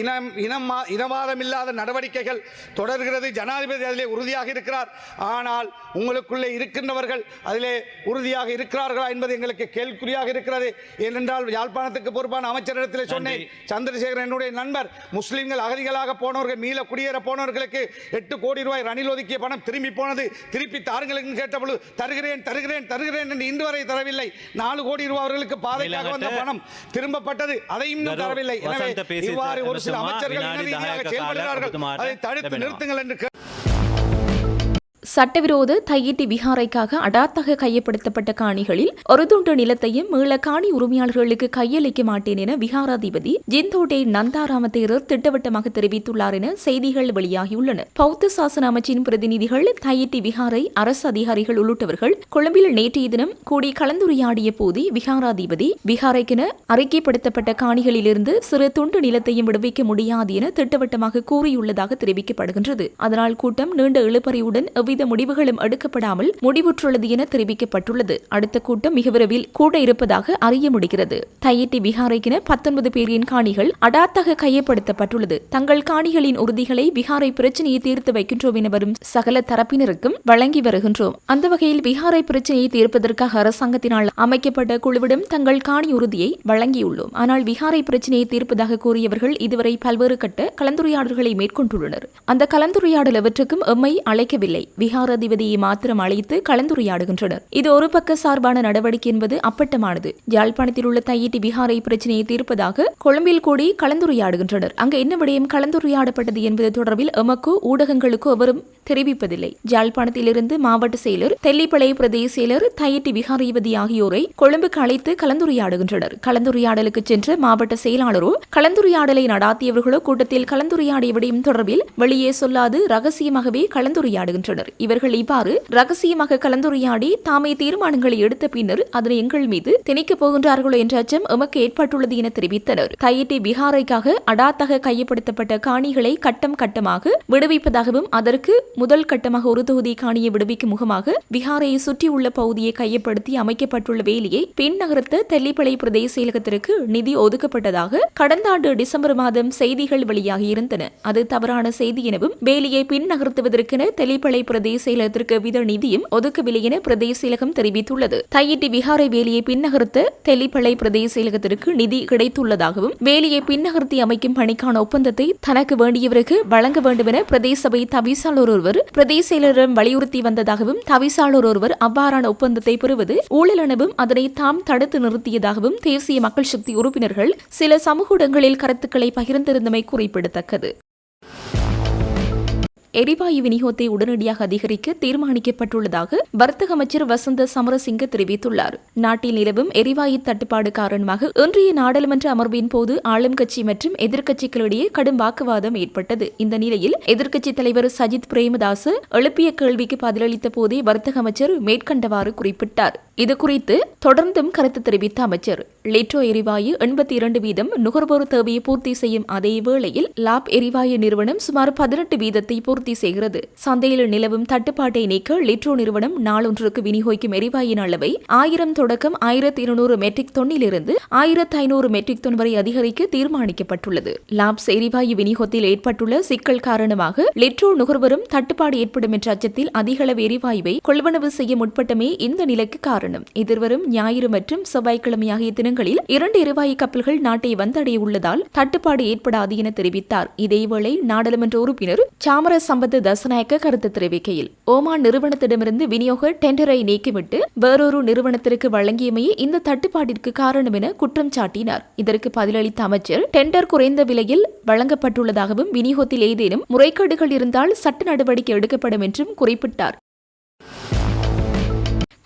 இனவாதம் இல்லாத நடவடிக்கைகள் தொடர்கிறது. ஜனாதிபதி அதிலே உறுதியாக இருக்கிறார். ஆனால் உங்களுக்குள்ளே இருக்கின்றவர்கள் அதிலே உறுதியாக இருக்கிறார்களா என்பது எங்களுக்கு கேள்விக்குறியாக இருக்கிறது. ஏனென்றால் யாழ்ப்பாணத்துக்கு பொறுப்பான அமைச்சரிடத்தில் சொன்னேன், சந்திரசேகரன் என்னுடைய நண்பர், முஸ்லிம்கள் அகதிகளாக போனவர்கள் மீள குடியேற போனவர்களுக்கு 8 கோடி ரூபாய் ரணில் ஒதுக்கிய பணம் திரும்பி போனது, திருப்பி தாருங்கள் என்று கேட்டபொழுது தருகிறேன் என்று இன்று வரை தரவில்லை. 4 கோடி ரூபாய் அவர்களுக்கு பாதைக்காக வந்த பணம் திரும்பப்பட்டது, அதையும் தரவில்லை. எனவே இவ்வாறு ஒரு சில அமைச்சர்கள் செயல்படுகிறார்கள், அதை தடுத்து நிறுத்துங்கள் என்று சட்டவிரோத தையிட்டி விகாரைக்காக அடாத்தாக கையப்படுத்தப்பட்ட காணிகளில் ஒரு துண்டு நிலத்தையும் மீள காணி உரிமையாளர்களுக்கு கையளிக்க மாட்டேன் என விகாராதிபதி ஜிந்தோட்டே நந்தாராம தேரர் திட்டவட்டமாக தெரிவித்துள்ளார் என செய்திகள் வெளியாகியுள்ளன. பௌத்த சாசன அமைச்சின் பிரதிநிதிகள் தையிட்டி விகாரை அரசு அதிகாரிகள் உள்ளிட்டவர்கள் கொழும்பில் நேற்றைய தினம் கூடி கலந்துரையாடிய போது விகாராதிபதி விகாரைக்கென அறிக்கைப்படுத்தப்பட்ட காணிகளிலிருந்து சிறு துண்டு நிலத்தையும் விடுவிக்க முடியாது என திட்டவட்டமாக கூறியுள்ளதாக தெரிவிக்கப்படுகின்றது. அதனால் கூட்டம் நீண்ட இழுபறியுடன் எவ்வித முடிவுகளும் எடுக்கப்படாமல் முடிவுற்றுள்ளது என தெரிவிக்கப்பட்டுள்ளது. அடுத்த கூட்டம் மிக விரைவில் கூட இருப்பதாக அறிய முடிகிறது. தையிட்டி விகாரைக்கென 19 பேரின் காணிகள் அடாத்தாக கையப்படுத்தப்பட்டுள்ளது. தங்கள் காணிகளின் உறுதிகளை விகாரை பிரச்சனையை தீர்த்து வைக்கின்றோம் என வரும் சகல தரப்பினருக்கும் வழங்கி வருகின்றோம். அந்த வகையில் விகாரை பிரச்சனையை தீர்ப்பதற்காக அரசாங்கத்தினால் அமைக்கப்பட்ட குழுவிடம் தங்கள் காணி உறுதியை வழங்கியுள்ளோம். ஆனால் விகாரை பிரச்சனையை தீர்ப்பதாக கூறியவர்கள் இதுவரை பல்வேறு கட்ட கலந்துரையாடல்களை மேற்கொண்டுள்ளனர். அந்த கலந்துரையாடல் எவற்றுக்கும் எம்மை அழைக்கவில்லை. விகாராதிபதியை மாத்திரம் அழைத்து கலந்துரையாடுகின்றனர். இது ஒரு பக்க சார்பான நடவடிக்கை என்பது அப்பட்டமானது. யாழ்ப்பாணத்தில் உள்ள தையிட்டி விகாரை பிரச்சனையை தீர்ப்பதாக கொழும்பில் கூடி கலந்துரையாடுகின்றனர். அங்கு என்ன விடயம் கலந்துரையாடப்பட்டது என்பது தொடர்பில் எமக்கோ ஊடகங்களுக்கோ எவரும் தெரிவிப்பதில்லை. யாழ்ப்பாணத்திலிருந்து மாவட்ட செயலர், தெல்லிப்பளை பிரதேச செயலர், தையிட்டி விகாராதிபதி ஆகியோரை கொழும்புக்கு அழைத்து கலந்துரையாடுகின்றனர். கலந்துரையாடலுக்கு சென்ற மாவட்ட செயலாளரோ கலந்துரையாடலை நடாத்தியவர்களோ கூட்டத்தில் கலந்துரையாடிய விடயம் தொடர்பில் வெளியே சொல்லாது ரகசியமாகவே கலந்துரையாடுகின்றனர். இவர்கள் இவ்வாறு ரகசியமாக கலந்துரையாடி தாமே தீர்மானங்களை எடுத்த பின்னர் அதனை எங்கள் மீது திணிக்கப் போகின்றார்களோ என்ற அச்சம் எமக்கு ஏற்பட்டுள்ளது என தெரிவித்தனர். தையிட்டி விகாரைக்காக அடாத்தாக கையப்படுத்தப்பட்ட காணிகளை கட்டம் கட்டமாக விடுவிப்பதாகவும் அதற்கு முதல் கட்டமாக ஒரு தொகுதி காணியை விடுவிக்கும் முகமாக விகாரையை சுற்றியுள்ள பகுதியை கையப்படுத்தி அமைக்கப்பட்டுள்ள வேலையை பின் நகர்த்த தெல்லிப்பளை பிரதேச செயலகத்திற்கு நிதி ஒதுக்கப்பட்டதாக கடந்த ஆண்டு டிசம்பர் மாதம் செய்திகள் வெளியாகியிருந்தன. அது தவறான செய்தி எனவும் வேலையை பின் நகர்த்துவதற்கென தெல்லிப்பளை பிரதேச செயலகத்திற்கு வித நிதியும் ஒதுக்கவில்லை என பிரதேச செயலகம் தெரிவித்துள்ளது. தையிட்டி விகாரை வேலையை பின் நகர்த்த தெல்லிப்பளை பிரதேச செயலகத்திற்கு நிதி கிடைத்துள்ளதாகவும் வேலையை பின் நகர்த்தி அமைக்கும் பணிக்கான ஒப்பந்தத்தை தனக்கு வேண்டியவருக்கு வழங்க வேண்டும் என பிரதேச சபை தவிசாளர் ஒருவர் பிரதேச செயலரிடம் வலியுறுத்தி வந்ததாகவும் தவிசாளர் ஒருவர் அவ்வாறான ஒப்பந்தத்தை பெறுவது ஊழல் எனவும் அதனை தாம் தடுத்து நிறுத்தியதாகவும் தேசிய மக்கள் சக்தி உறுப்பினர்கள் சில சமூக ஊடகங்களில் கருத்துக்களை பகிர்ந்திருந்தமை குறிப்பிடத்தக்கது. எரிவாயு விநியோகத்தை உடனடியாக அதிகரிக்க தீர்மானிக்கப்பட்டுள்ளதாக வர்த்தக அமைச்சர் வசந்த சமரசிங்க தெரிவித்துள்ளார். நாட்டில் நிலவும் எரிவாயு தட்டுப்பாடு காரணமாக இன்றைய நாடாளுமன்ற அமர்வின் போது ஆளும் கட்சி மற்றும் எதிர்க்கட்சிகளிடையே கடும் வாக்குவாதம் ஏற்பட்டது. இந்த நிலையில் எதிர்க்கட்சித் தலைவர் சஜித் பிரேமதாஸ் எழுப்பிய கேள்விக்கு பதிலளித்த போதே வர்த்தக அமைச்சர் மேற்கண்டவாறு குறிப்பிட்டார். இதுகுறித்து தொடர்ந்தும் கருத்து தெரிவித்த அமைச்சர், லிட்ரோ எரிவாயு 82% நுகர்வோர் தேவையை பூர்த்தி செய்யும் அதே வேளையில் லாப் எரிவாயு நிறுவனம் சுமார் 18 வீதத்தை பூர்த்தி செய்கிறது. சந்தையில் நிலவும் தட்டுப்பாட்டை நீக்க லிட்ரோ நிறுவனம் நாளொன்றுக்கு விநியோகிக்கும் எரிவாயின் அளவை 1000 தொடக்கம் 1200 மெட்ரிக் தொன்னிலிருந்து 1500 மெட்ரிக் தொன் வரை அதிகரிக்க தீர்மானிக்கப்பட்டுள்ளது. லாப்ஸ் எரிவாயு விநியோகத்தில் ஏற்பட்டுள்ள சிக்கல் காரணமாக லிட்ரோ நுகர்வரும் தட்டுப்பாடு ஏற்படும் என்ற அச்சத்தில் அதிகளவு எரிவாயுவை கொள்வனவு செய்ய முற்பட்டமே இந்த நிலைக்கு காரணம். எதிர்வரும் ஞாயிறு மற்றும் செவ்வாய்க்கிழமை ஆகிய தினங்களில் 2 எரிவாயு கப்பல்கள் நாட்டை வந்தடைய உள்ளதால் தட்டுப்பாடு ஏற்படாது என தெரிவித்தார். இதேவேளை நாடாளுமன்ற உறுப்பினர் சாமர சம்பத் தசநாயக்க கருத்து தெரிவிக்கையில், ஓமான் நிறுவனத்திடமிருந்து விநியோக டெண்டரை நீக்கிவிட்டு வேறொரு நிறுவனத்திற்கு வழங்கியமையே இந்த தட்டுப்பாட்டிற்கு காரணம் என குற்றம் சாட்டினார். இதற்கு பதிலளித்த அமைச்சர், டெண்டர் குறைந்த விலையில் வழங்கப்பட்டுள்ளதாகவும் விநியோகத்தில் ஏதேனும் முறைகேடுகள் இருந்தால் சட்ட நடவடிக்கை எடுக்கப்படும் என்றும் குறிப்பிட்டார்.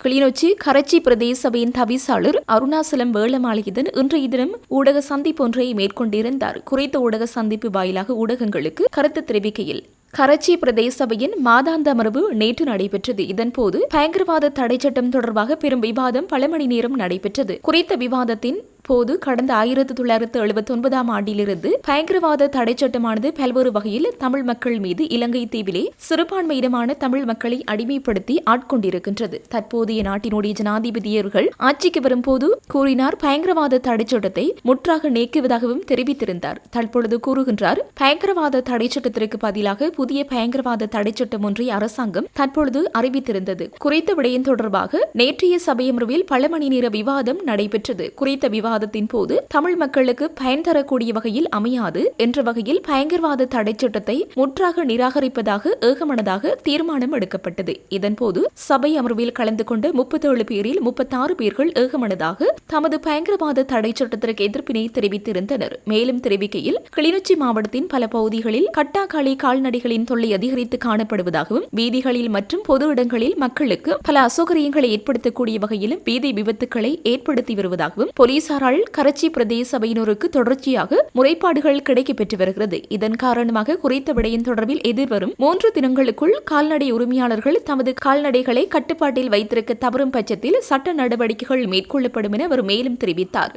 கிளிநொச்சி கரச்சி பிரதேச சபையின் தவிசாளர் அருணாசலம் வேளமாளியுடன் இன்றைய தினம் ஊடக சந்திப்பு ஒன்றை மேற்கொண்டிருந்தார். குறித்த ஊடக சந்திப்பு வாயிலாக ஊடகங்களுக்கு கருத்து தெரிவிக்கையில், கரச்சி பிரதேச சபையின் மாதாந்த அமர்வு நேற்று நடைபெற்றது. இதன்போது பயங்கரவாத தடை சட்டம் தொடர்பாக பெரும் விவாதம் பல மணி நேரம் நடைபெற்றது. குறித்த விவாதத்தின் போது கடந்த 1979 ஆண்டிலிருந்து பயங்கரவாத தடை சட்டமானது பல்வேறு வகையில் தமிழ் மக்கள் மீது இலங்கை தீவிலே சிறுபான்மையினமான தமிழ் மக்களை அடிமைப்படுத்தி ஆட்கொண்டிருக்கின்றது. தற்போதைய நாட்டினுடைய ஜனாதிபதியர்கள் ஆட்சிக்கு வரும்போது கூறினார் பயங்கரவாத தடை சட்டத்தை முற்றாக நீக்குவதாகவும் தெரிவித்திருந்தார். தற்பொழுது கூறுகின்றார் பயங்கரவாத தடை சட்டத்திற்கு பதிலாக புதிய பயங்கரவாத தடை சட்டம் ஒன்றை அரசாங்கம் தற்பொழுது அறிவித்திருந்தது. குறித்த விடயம் தொடர்பாக நேற்றைய சபையமர்வில் பல மணி நேர விவாதம் நடைபெற்றது. குறித்த விவாதம் விவாதத்தின் போது தமிழ் மக்களுக்கு பயன் தரக்கூடிய வகையில் அமையாது என்ற வகையில் பயங்கரவாத தடை சட்டத்தை முற்றாக நிராகரிப்பதாக ஏகமனதாக தீர்மானம் எடுக்கப்பட்டது. இதன்போது சபை அமர்வில் கலந்து கொண்ட 37 பேரில் 36 பேர்கள் ஏகமனதாக தமது பயங்கரவாத தடை சட்டத்திற்கு எதிர்ப்பினை தெரிவித்திருந்தனர். மேலும் தெரிவிக்கையில் கிளிநொச்சி மாவட்டத்தின் பல பகுதிகளில் கட்டாக்காளி கால்நடைகளின் தொல்லை அதிகரித்து காணப்படுவதாகவும் வீதிகளில் மற்றும் பொது இடங்களில் மக்களுக்கு பல அசௌகரியங்களை ஏற்படுத்தக்கூடிய வகையிலும் வீதி விபத்துக்களை ஏற்படுத்தி வருவதாகவும் போலீசாரால் கரச்சி பிரதேச சபையினருக்கு தொடர்ச்சியாக முறைப்பாடுகள் கிடைக்கப்பெற்று வருகிறது. இதன் காரணமாக குறித்த விடயம் தொடர்பில் எதிர்வரும் 3 தினங்களுக்குள் கால்நடை உரிமையாளர்கள் தமது கால்நடைகளை கட்டுப்பாட்டில் வைத்திருக்க தவறும் பட்சத்தில் சட்ட நடவடிக்கைகள் மேற்கொள்ளப்படும் என அவர் மேலும் தெரிவித்தார்.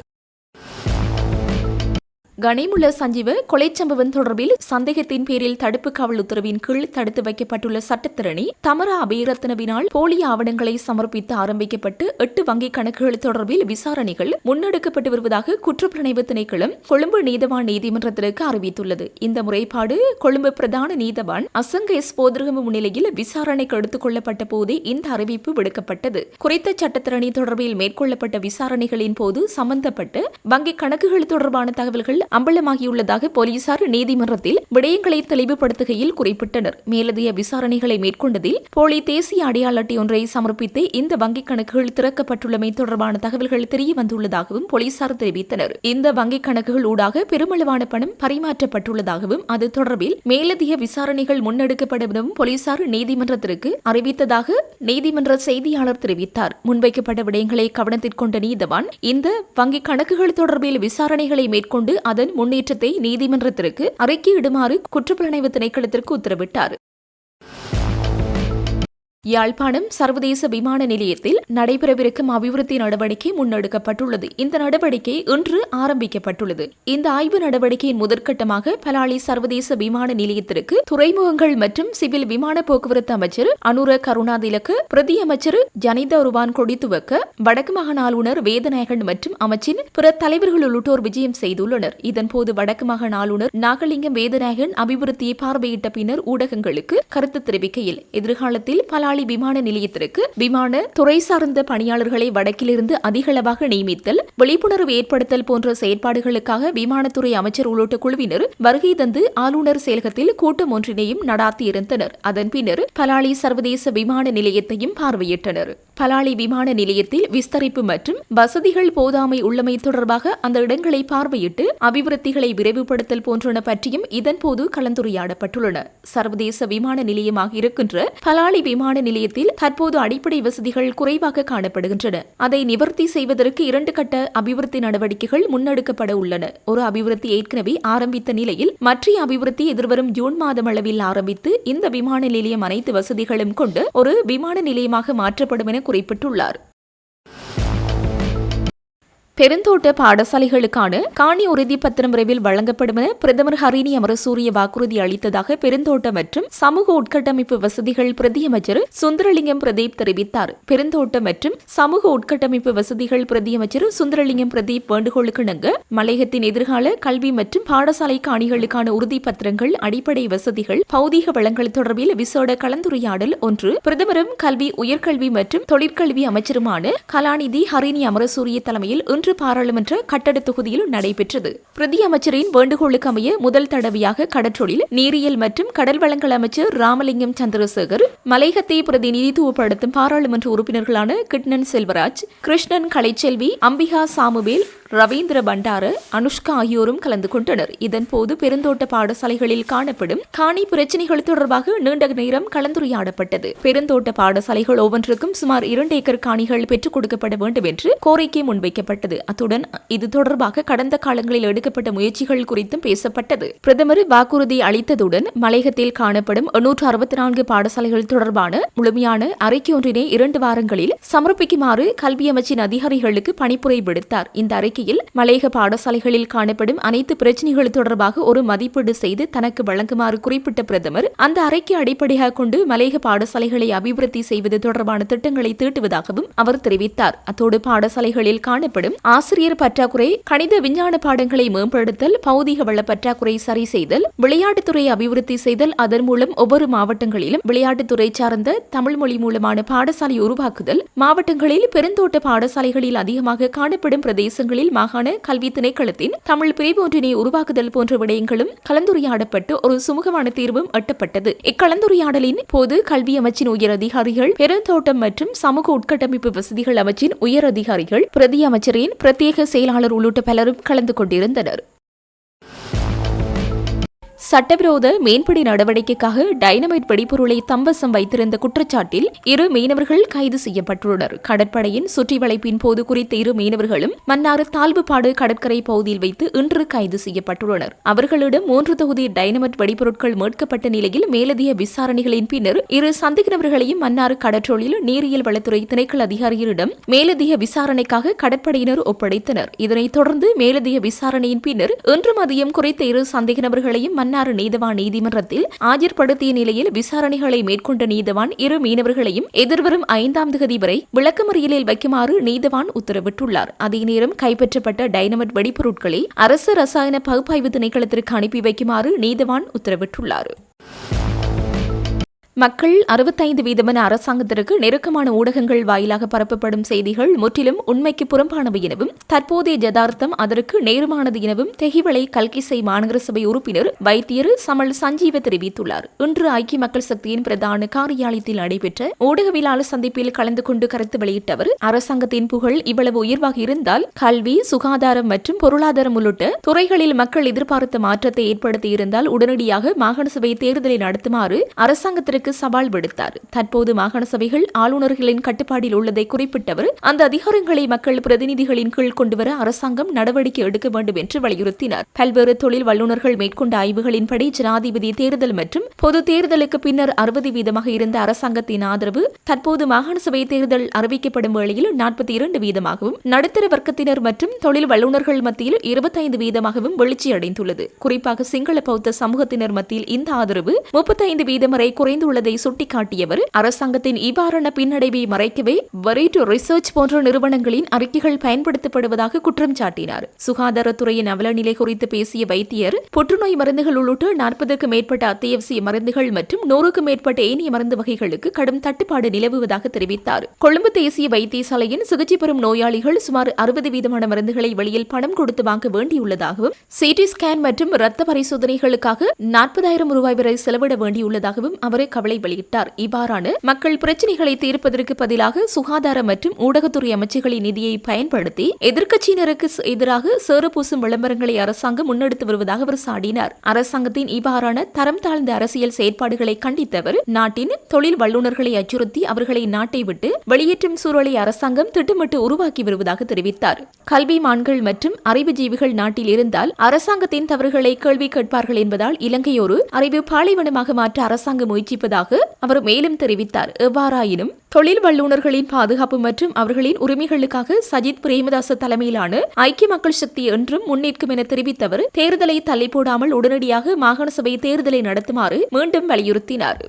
கனிமுல்ல சஞ்சீவ கொலை சம்பவம் தொடர்பில் சந்தேகத்தின் பேரில் தடுப்பு காவல் உத்தரவின் கீழ் தடுத்து வைக்கப்பட்டுள்ள சட்டத்திரணி தமரா அபேரத்னவினால் போலி ஆவணங்களை சமர்ப்பித்து ஆரம்பிக்கப்பட்டு 8 வங்கிக் கணக்குகள் தொடர்பில் விசாரணைகள் முன்னெடுக்கப்பட்டு வருவதாக குற்றப்புலனாய்வு திணைக்களம் கொழும்பு நீதவான் நீதிமன்றத்திற்கு அறிவித்துள்ளது. இந்த முறைப்பாடு கொழும்பு பிரதான நீதவான் அசங்க எஸ் போதரகம முன்னிலையில் விசாரணைக்கு எடுத்துக் கொள்ளப்பட்ட போதே இந்த அறிவிப்பு விடுக்கப்பட்டது. குறித்த சட்டத்திரணி தொடர்பில் மேற்கொள்ளப்பட்ட விசாரணைகளின் போது சம்பந்தப்பட்ட வங்கிக் கணக்குகள் தொடர்பான தகவல்கள் அம்பலமாகியுள்ளதாக போலீசார் நீதிமன்றத்தில் விடயங்களை தெளிவுபடுத்துகையில் குறிப்பிட்டனர். மேலதிக விசாரணைகளை மேற்கொண்டதில் போலி தேசிய அடையாள அட்டை ஒன்றை சமர்ப்பித்து இந்த வங்கிக் கணக்குகள் திறக்கப்பட்டுள்ளமை தொடர்பான தகவல்கள் தெரியவந்துள்ளதாகவும் போலீசார் தெரிவித்தனர். இந்த வங்கிக் கணக்குகள் ஊடாக பெருமளவான பணம் பரிமாற்றப்பட்டுள்ளதாகவும் அது தொடர்பில் மேலதிக விசாரணைகள் முன்னெடுக்கப்படும் எனவும் போலீசார் நீதிமன்றத்திற்கு அறிவித்ததாக நீதிமன்ற செய்தியாளர் தெரிவித்தார். முன்வைக்கப்பட்ட விடயங்களை கவனத்திற்கொண்ட நீதவான் இந்த வங்கிக் கணக்குகள் தொடர்பில் விசாரணைகளை மேற்கொண்டு அதன் முன்னேற்றத்தை நீதிமன்றத்திற்கு அறிக்கையிடுமாறு குற்றப்புலனாய்வு திணைக்களத்திற்கு உத்தரவிட்டார். யாழ்ப்பாணம் சர்வதேச விமான நிலையத்தில் நடைபெறவிருக்கும் அபிவிருத்தி நடவடிக்கை முன்னெடுக்கப்பட்டுள்ளது. இந்த நடவடிக்கை இன்று ஆரம்பிக்கப்பட்டுள்ளது. இந்த ஆய்வு நடவடிக்கையின் முதற்கட்டமாக பலாலி சர்வதேச விமான நிலையத்திற்கு துறைமுகங்கள் மற்றும் சிவில் விமான போக்குவரத்து அமைச்சர் அனுர கருணாதிலக்கு, பிரதி அமைச்சர் ஜனித உருவான் கொடி துவக்க, வடக்கு மாகாண ஆளுநர் வேதநாயகன் மற்றும் அமைச்சின் பிற தலைவர்கள் உள்ளிட்டோர் விஜயம் செய்துள்ளனர். இதன்போது வடக்கு மாகாண ஆளுநர் நாகலிங்கம் வேதநாயகன் அபிவிருத்தியை பார்வையிட்ட பின்னர் ஊடகங்களுக்கு கருத்து தெரிவிக்கையில் எதிர்காலத்தில் பலாலி விமான நிலையத்திற்கு விமான துறை சார்ந்த பணியாளர்களை வடக்கிலிருந்து அதிகளவாக நியமித்தல், விழிப்புணர்வு ஏற்படுத்தல் போன்ற செயற்பாடுகளுக்காக விமானத்துறை அமைச்சர் உள்ளிட்ட குழுவினர் வருகை தந்து ஆளுநர் செயலகத்தில் கூட்டம் ஒன்றினையும் நடாத்தியிருந்தனர். அதன் பின்னர் பலாலி சர்வதேச விமான நிலையத்தையும் பார்வையிட்டனர். பலாலி விமான நிலையத்தில் விஸ்தரிப்பு மற்றும் வசதிகள் போதாமை உள்ளமை தொடர்பாக அந்த இடங்களை பார்வையிட்டு அபிவிருத்திகளை விரைவுபடுத்தல் போன்றன பற்றியும் இதன்போது கலந்துரையாடப்பட்டுள்ளன. சர்வதேச விமான நிலையமாக இருக்கின்ற பலாலி விமான நிலையத்தில் தற்போது அடிப்படை வசதிகள் குறைவாக காணப்படுகின்றன. அதை நிவர்த்தி செய்வதற்கு 2 கட்ட அபிவிருத்தி நடவடிக்கைகள் முன்னெடுக்கப்பட உள்ளன. ஒரு அபிவிருத்தி ஏற்கனவே ஆரம்பித்த நிலையில் மற்ற அபிவிருத்தி எதிர்வரும் ஜூன் மாதம் அளவில் ஆரம்பித்து இந்த விமான நிலையம் அனைத்து வசதிகளும் கொண்டு ஒரு விமான நிலையமாக மாற்றப்படும் என குறிப்பிட்டுள்ளார். பெருந்தோட்ட பாடசாலைகளுக்கான காணி உறுதி பத்திரம் விரைவில் வழங்கப்படும் என பிரதமர் ஹரிணி அமரசூரிய வாக்குறுதி அளித்ததாக பெருந்தோட்ட மற்றும் சமூக உட்கட்டமைப்பு வசதிகள் பிரதி அமைச்சர் சுந்தரலிங்கம் பிரதீப் தெரிவித்தார். பெருந்தோட்ட மற்றும் சமூக உட்கட்டமைப்பு வசதிகள் பிரதி அமைச்சர் சுந்தரலிங்கம் பிரதீப் வேண்டுகோளுக்கிணங்க மலையகத்தின் எதிர்கால கல்வி மற்றும் பாடசாலை காணிகளுக்கான உறுதி பத்திரங்கள், அடிப்படை வசதிகள், பௌதீக வளங்கள் தொடர்பில் விசேட கலந்துரையாடல் ஒன்று பிரதமரும் கல்வி, உயர்கல்வி மற்றும் தொழிற்கல்வி அமைச்சருமான கலாநிதி ஹரிணி அமரசூரிய தலைமையில் இன்று பாராளுமன்ற கட்டட தொகுதியில் நடைபெற்றது. பிரதி அமைச்சரின் வேண்டுகோளுக்கு அமைய முதல் தடவையாக கடற்றொழில், நீரியல் மற்றும் கடல் வளங்கள் அமைச்சர் ராமலிங்கம் சந்திரசேகர், மலையகத்தை பிரதிநிதித்துவப்படுத்தும் பாராளுமன்ற உறுப்பினர்களான கிட்னன் செல்வராஜ், கிருஷ்ணன் கலைச்செல்வி, அம்பிகா சாமுவேல், ரவீந்திர பண்டார, அனுஷ்கா ஆகியோரும் கலந்து கொண்டனர். இதன்போது பெருந்தோட்ட பாடசாலைகளில் காணப்படும் காணி பிரச்சினைகள் தொடர்பாக நீண்ட நேரம் கலந்துரையாடப்பட்டது. பெருந்தோட்ட பாடசாலைகள் ஒவ்வொன்றுக்கும் சுமார் 2 ஏக்கர் காணிகள் பெற்றுக் கொடுக்கப்பட வேண்டும் என்று கோரிக்கை முன்வைக்கப்பட்டது. அத்துடன் இது தொடர்பாக கடந்த காலங்களில் எடுக்கப்பட்ட முயற்சிகள் குறித்தும் பேசப்பட்டது. பிரதமர் வாக்குறுதி அளித்ததுடன் மலையகத்தில் காணப்படும் 864 பாடசாலைகள் தொடர்பான முழுமையான அறிக்கை ஒன்றினை 2 வாரங்களில் சமர்ப்பிக்குமாறு கல்வி அமைச்சின் அதிகாரிகளுக்கு பணிப்புரை விடுத்தார். இந்த அறிக்கையில் மலையக பாடசாலைகளில் காணப்படும் அனைத்து பிரச்சினைகள் தொடர்பாக ஒரு மதிப்பீடு செய்து தனக்கு வழங்குமாறு குறிப்பிட்ட பிரதமர் அந்த அறிக்கை அடிப்படையாக கொண்டு மலையக பாடசாலைகளை அபிவிருத்தி செய்வது தொடர்பான திட்டங்களை தீட்டுவதாகவும் அவர் தெரிவித்தார். அத்தோடு பாடசாலைகளில் காணப்படும் ஆசிரியர் பற்றாக்குறை, கணித விஞ்ஞான பாடங்களை மேம்படுத்தல், பௌதீக வள பற்றாக்குறை சரி செய்தல், விளையாட்டுத்துறை அபிவிருத்தி செய்தல், அதன் மூலம் ஒவ்வொரு மாவட்டங்களிலும் விளையாட்டுத்துறை சார்ந்த தமிழ் மொழி மூலமான பாடசாலை உருவாக்குதல், மாவட்டங்களில் பெருந்தோட்ட பாடசாலைகளில் அதிகமாக காணப்படும் பிரதேசங்களில் மாகாண கல்வி திணைக்களத்தின் தமிழ் பிரிவு ஒன்றினை உருவாக்குதல் போன்ற விடயங்களும் கலந்துரையாடப்பட்டு ஒரு சுமூகமான தீர்வும் எட்டப்பட்டது. இக்கலந்துரையாடலின் போது கல்வி அமைச்சின் உயர் அதிகாரிகள், பெருந்தோட்டம் மற்றும் சமூக உட்கட்டமைப்பு வசதிகள் அமைச்சின் உயர் அதிகாரிகள், பிரதி அமைச்சரின் பிரத்யேக செயலாளர் உள்ளிட்ட பலரும் கலந்து கொண்டிருந்தனர். சட்டவிரோத மீன்பிடி நடவடிக்கைக்காக டைனமைட் வெடிபொருளை தம்பசம் வைத்திருந்த குற்றச்சாட்டில் 2 மீனவர்கள் கைது செய்யப்பட்டுள்ளனர். கடற்படையின் சுற்றி வளைப்பின் போது குறித்த 2 மீனவர்களும் மன்னார் தாழ்வுபாடு கடற்கரை பகுதியில் வைத்து இன்று கைது செய்யப்பட்டுள்ளனர். அவர்களிடம் 3 தொகுதி டைனமைட் வெடிபொருட்கள் மீட்கப்பட்ட நிலையில் மேலதிக விசாரணைகளின் பின்னர் 2 சந்தேக நபர்களையும் மன்னார் கடற்றொழில் நீரியல் வளத்துறை திணைக்கள அதிகாரிகளிடம் மேலதிக விசாரணைக்காக கடற்படையினர் ஒப்படைத்தனர். இதனைத் தொடர்ந்து மேலதிக விசாரணையின் பின்னர் இன்று மதியம் குறித்த 2 சந்தேக நபர்களையும் மன்னார் நீதவான் நீதிமன்றத்தில் ஆஜர்படுத்திய நிலையில் விசாரணைகளை மேற்கொண்ட நீதவான் 2 மீனவர்களையும் எதிர்வரும் 5ஆம் தேதி வரை விளக்கமறியலில் வைக்குமாறு நீதவான் உத்தரவிட்டுள்ளார். அதே நேரம் கைப்பற்றப்பட்ட டைனமைட் வெடிபொருட்களை அரசு ரசாயன பகுப்பாய்வு திணைக்களத்திற்கு அனுப்பி வைக்குமாறு நீதவான் உத்தரவிட்டுள்ளார். மக்கள் 65% அரசாங்கத்திற்கு நெருக்கமான ஊடகங்கள் வாயிலாக பரப்பப்படும் செய்திகள் முற்றிலும் உண்மைக்கு புறம்பானவை எனவும் தற்போதைய ஜதார்த்தம் அதற்கு நேருமானது எனவும் தெஹிவளை கல்கிசை மாநகர சபை உறுப்பினர் வைத்தியர் சமல் சஞ்சீவ தெரிவித்துள்ளார். இன்று ஐக்கிய மக்கள் சக்தியின் பிரதான காரியாலயத்தில் நடைபெற்ற ஊடகவியலாளர் சந்திப்பில் கலந்து கொண்டு கருத்து வெளியிட்ட அவர், அரசாங்கத்தின் புகழ் இவ்வளவு உயர்வாக இருந்தால் கல்வி, சுகாதாரம் மற்றும் பொருளாதாரம் உள்ளிட்ட துறைகளில் மக்கள் எதிர்பார்த்த மாற்றத்தை ஏற்படுத்தியிருந்தால் உடனடியாக மாகாண சபை தேர்தலை நடத்துமாறு அரசாங்கத்திற்கு சவால் விடுத்தார். தற்போது மாகாண சபைகள் ஆளுநர்களின் கட்டுப்பாட்டில் உள்ளதை குறிப்பிட்டவர், அந்த அதிகாரங்களை மக்கள் பிரதிநிதிகளின் கீழ் கொண்டுவர அரசாங்கம் நடவடிக்கை எடுக்க வேண்டும் என்று வலியுறுத்தினார். பல்வேறு தொழில் வல்லுநர்கள் மேற்கொண்ட ஆய்வுகளின்படி ஜனாதிபதி தேர்தல் மற்றும் பொது தேர்தலுக்கு பின்னர் 60% இருந்த அரசாங்கத்தின் ஆதரவு தற்போது மாகாண சபை தேர்தல் அறிவிக்கப்படும் வேளையில் 42%, நடுத்தர வர்க்கத்தினர் மற்றும் தொழில் வல்லுநர்கள் மத்தியில் 25% வீழ்ச்சியடைந்துள்ளது. குறிப்பாக சிங்கள பௌத்த சமூகத்தினர் மத்தியில் இந்த ஆதரவு 35% வரை குறைந்து உள்ளதை சுட்டிக்காட்டியவர், அரசாங்கத்தின் இவ்வாறான பின்னடைவை மறைக்கவே வரைட் ரிசர்ச் போன்ற நிறுவனங்களின் அறிக்கைகள் பயன்படுத்தப்படுவதாக குற்றம் சாட்டினார். சுகாதாரத்துறையின் அவலநிலை குறித்து பேசிய வைத்தியர், புற்றுநோய் மருந்துகள் உள்ளிட்ட 40க்கும் மேற்பட்ட அத்தியாவசிய மருந்துகள் மற்றும் 100க்கும் மேற்பட்ட ஏனைய மருந்து வகைகளுக்கு கடும் தட்டுப்பாடு நிலவுவதாக தெரிவித்தார். கொழும்பு தேசிய வைத்தியசாலையின் சிகிச்சை பெறும் நோயாளிகள் சுமார் 60% மருந்துகளை வெளியில் பணம் கொடுத்து வாங்க வேண்டியுள்ளதாகவும், சிடி ஸ்கேன் மற்றும் இரத்த பரிசோதனைகளுக்காக 40,000 ரூபாய் வரை செலவிட வேண்டியுள்ளதாகவும் அவர் கவலை வெளியிட்டார். இவ்வாறான மக்கள் பிரச்சினைகளை தீர்ப்பதற்கு பதிலாக சுகாதார மற்றும் ஊடகத்துறை அமைச்சுகளின் நிதியை பயன்படுத்தி எதிர்க்கட்சியினருக்கு எதிராக சேறுபூசும் விளம்பரங்களை அரசாங்கம் முன்னெடுத்து வருவதாக அவர் சாடினார். அரசாங்கத்தின் இவ்வாறான தரம் தாழ்ந்த அரசியல் செயற்பாடுகளை கண்டித்தவர், நாட்டின் தொழில் வல்லுநர்களை அச்சுறுத்தி அவர்களை நாட்டை விட்டு வெளியேற்றும் சூழலை அரசாங்கம் திட்டமிட்டு உருவாக்கி வருவதாக தெரிவித்தார். கல்விமான்கள் மற்றும் அறிவுஜீவிகள் நாட்டில் இருந்தால் அரசாங்கத்தின் தவறுகளை கேள்வி கேட்பார்கள் என்பதால் இலங்கை ஒரு அறிவு பாலைவனமாக மாற்ற அரசாங்கம் முயற்சிப்பதாக அவர் மேலும் தெரிவித்தார். எவ்வாறாயினும் தொழில் வல்லுநர்களின் பாதுகாப்பு மற்றும் அவர்களின் உரிமைகளுக்காக சஜித் பிரேமதாச தலைமையிலான ஐக்கிய மக்கள் சக்தி என்றும் முன்னேற்கும் என தெரிவித்தவர், தேர்தலை தள்ளி போடாமல் உடனடியாக மாகாண சபை தேர்தலை நடத்துமாறு மீண்டும் வலியுறுத்தினார்.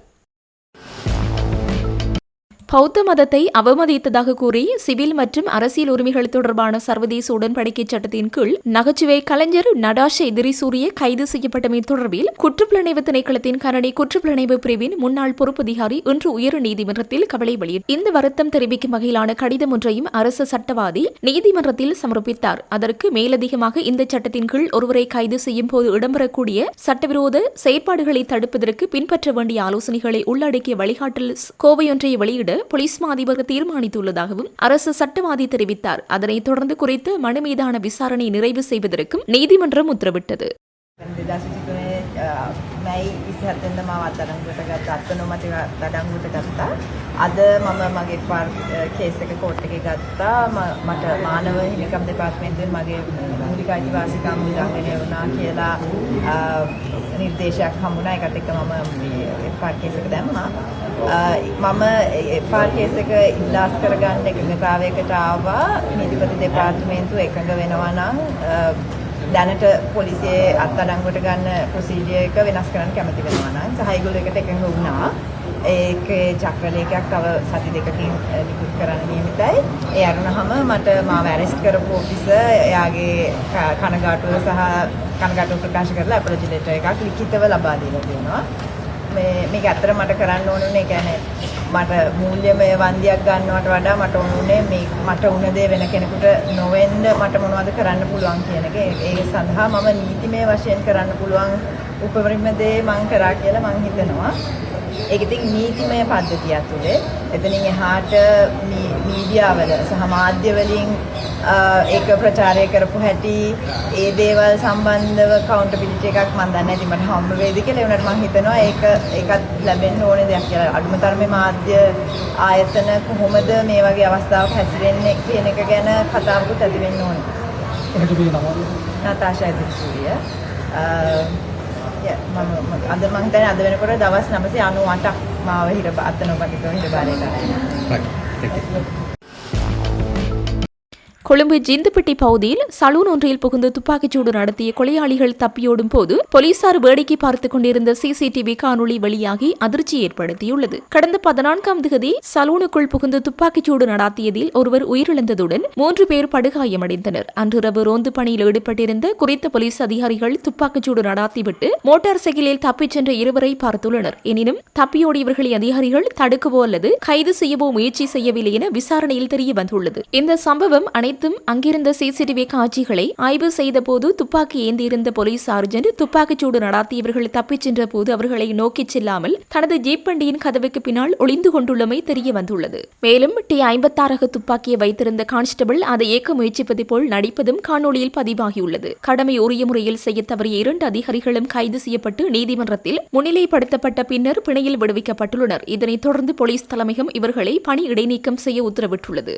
பௌத்த மதத்தை அவமதித்ததாக கூறி சிவில் மற்றும் அரசியல் உரிமைகள் தொடர்பான சர்வதேச உடன்படிக்கை சட்டத்தின் கீழ் நகைச்சுவை கலைஞர் நடாஷ எதிரிசூரிய கைது செய்யப்பட்டமை தொடர்பில் குற்றப்புலனாய்வு திணைக்களத்தின் கனடி குற்றப்புலனாய்வு பிரிவின் முன்னாள் பொறுப்பதிகாரி இன்று உயர் நீதிமன்றத்தில் கவலை வெளியிட்டார். இந்த வருத்தம் தெரிவிக்கும் வகையிலான கடிதம் ஒன்றையும் அரசு சட்டவாதி நீதிமன்றத்தில் சமர்ப்பித்தார். அதற்கு மேலதிகமாக இந்த சட்டத்தின் கீழ் ஒருவரை கைது செய்யும் போது இடம்பெறக்கூடிய சட்டவிரோத செயற்பாடுகளை தடுப்பதற்கு பின்பற்ற வேண்டிய ஆலோசனைகளை உள்ளடக்கிய வழிகாட்டல் கோவையொன்றை வெளியிட போலீஸ் மா அதிபர் தீர்மானித்துள்ளதாகவும் அரசு சட்டவாதி தெரிவித்தார். அதனைத் தொடர்ந்து குறித்த மனு மீதான விசாரணை நிறைவு செய்வதற்கும் நீதிமன்றம் உத்தரவிட்டது. මැයි 27 මාව අත්අඩංගුවට ගත්තා. අත්නොමැතිව අත්අඩංගුවට ගත්තා. අද මම මගේ කේස් එක කෝට් එකේ ගත්තා. මට මානව හිමිකම් දෙපාර්තමේන්තුවෙන් මගේ මූලික අයිතිවාසිකම් උල්ලංඝනය වුණා කියලා නිර්දේශයක් හම්බුණා. ඒකත් එක්ක මම FR කේස් එක දැම්මා. මම FR කේස් එක ඉල්ලාස් කරගන්න එකඟතාවයකට ආවා. නීතිපති දෙපාර්තමේන්තුව එකඟ වෙනවා නම් දැනට පොලිසියේ අත්අඩංගුවට ගන්න ප්‍රොසීජර් එක වෙනස් කරන්න කැමති වෙනවා නම් සහයගොල්ලෝ එකට එකඟ වුණා. ඒකේ චක්‍රලේඛයක් තව සති දෙකකින් නිකුත් කරන්න නියමිතයි. ඒ අරුණහම මට මාව ඇරෙස්ට් කරපු ඔෆිසර් එයාගේ කනගාටුව සහ කනගාටුව ප්‍රකාශ කරලා අපොලොජි ලෙටර් එකක් ලිඛිතව ලබා දීලා තියෙනවා. මේක ඇත්තට මට කරන්න ඕන උනේ කියන්නේ මට මූල්‍යමය වන්දියක් ගන්නවට වඩා මට ඕනේ මේ මට උන දේ වෙන කෙනෙකුට නොවෙන්න මට මොනවද කරන්න පුළුවන් කියන එක. ඒ සඳහා මම නීතිමය වශයෙන් කරන්න පුළුවන් උපරිම දේ මම කරා කියලා මම හිතනවා. ඒක ඉතින් නීතිමය පද්ධතිය ඇතුලේ එතනින් එහාට මීඩියාවල සහ මාධ්‍ය වලින් ඒක ප්‍රචාරය කරපු හැටි ඒ දේවල් සම්බන්ධව කවුන්ටබිලිටි එකක් මම දන්නේ නැති මට හම්බ වෙයිද කියලා. ඒ වුණාට මම හිතනවා ඒකත් ලැබෙන්න ඕනේ දෙයක් කියලා. අඩුම තරමේ මාධ්‍ය ආයතන කොහොමද මේ වගේ අවස්ථාවක හැසිරෙන්නේ කියන එක ගැන කතාවකුත් ඇති වෙන්න ඕනේ. නතාෂා දිසුරිය මම අද මම හිතන්නේ අද වෙනකොට දවස් 998ක් මාව අත්නොපටික හිරබාරේ කරා. கொழும்பு ஜிந்துப்பட்டி பகுதியில் சலூன் ஒன்றில் புகுந்து துப்பாக்கிச்சூடு நடத்திய கொலையாளிகள் தப்பியோடும் போது போலீசார் வேடிக்கை பார்த்துக் கொண்டிருந்த சிசிடிவி காணொலி வெளியாகி அதிர்ச்சி ஏற்படுத்தியுள்ளது. கடந்த 14ஆம் தேதி சலூனுக்குள் புகுந்து துப்பாக்கிச்சூடு நடாத்தியதில் ஒருவர் உயிரிழந்ததுடன் 3 பேர் படுகாயமடைந்தனர். அன்றிரவு ரோந்து பணியில் ஈடுபட்டிருந்த குறித்த போலீஸ் அதிகாரிகள் துப்பாக்கிச்சூடு நடாத்திவிட்டு மோட்டார் சைக்கிளில் தப்பிச் சென்ற இருவரை பார்த்துள்ளனர். எனினும் தப்பியோடியவர்களை அதிகாரிகள் தடுக்கவோ அல்லது கைது செய்யவோ முயற்சி செய்யவில்லை என விசாரணையில் தெரிய வந்துள்ளது. இந்த சம்பவம் அங்கிருந்த சிசிடிவி காட்சிகளை ஆய்வு செய்த போது துப்பாக்கி ஏந்தியிருந்த போலீஸ் சார்ஜென்ட் துப்பாக்கிச்சூடு நடாத்தியவர்கள் தப்பிச் சென்ற போது அவர்களை நோக்கிச் செல்லாமல் தனது ஜீப் வண்டியின் கதவுக்கு பின்னால் ஒளிந்து கொண்டுள்ளமை தெரிய வந்துள்ளது. மேலும் T56 துப்பாக்கியை வைத்திருந்த கான்ஸ்டபிள் அதை இயக்க முயற்சிப்பது போல் நடிப்பதும் காணொலியில் பதிவாகியுள்ளது. கடமை உரிய முறையில் செய்ய தவறிய 2 அதிகாரிகளும் கைது செய்யப்பட்டு நீதிமன்றத்தில் முன்னிலைப்படுத்தப்பட்ட பின்னர் பிணையில் விடுவிக்கப்பட்டுள்ளனர். இதனைத் தொடர்ந்து போலீஸ் தலைமையகம் இவர்களை பணி இடைநீக்கம் செய்ய உத்தரவிட்டுள்ளது.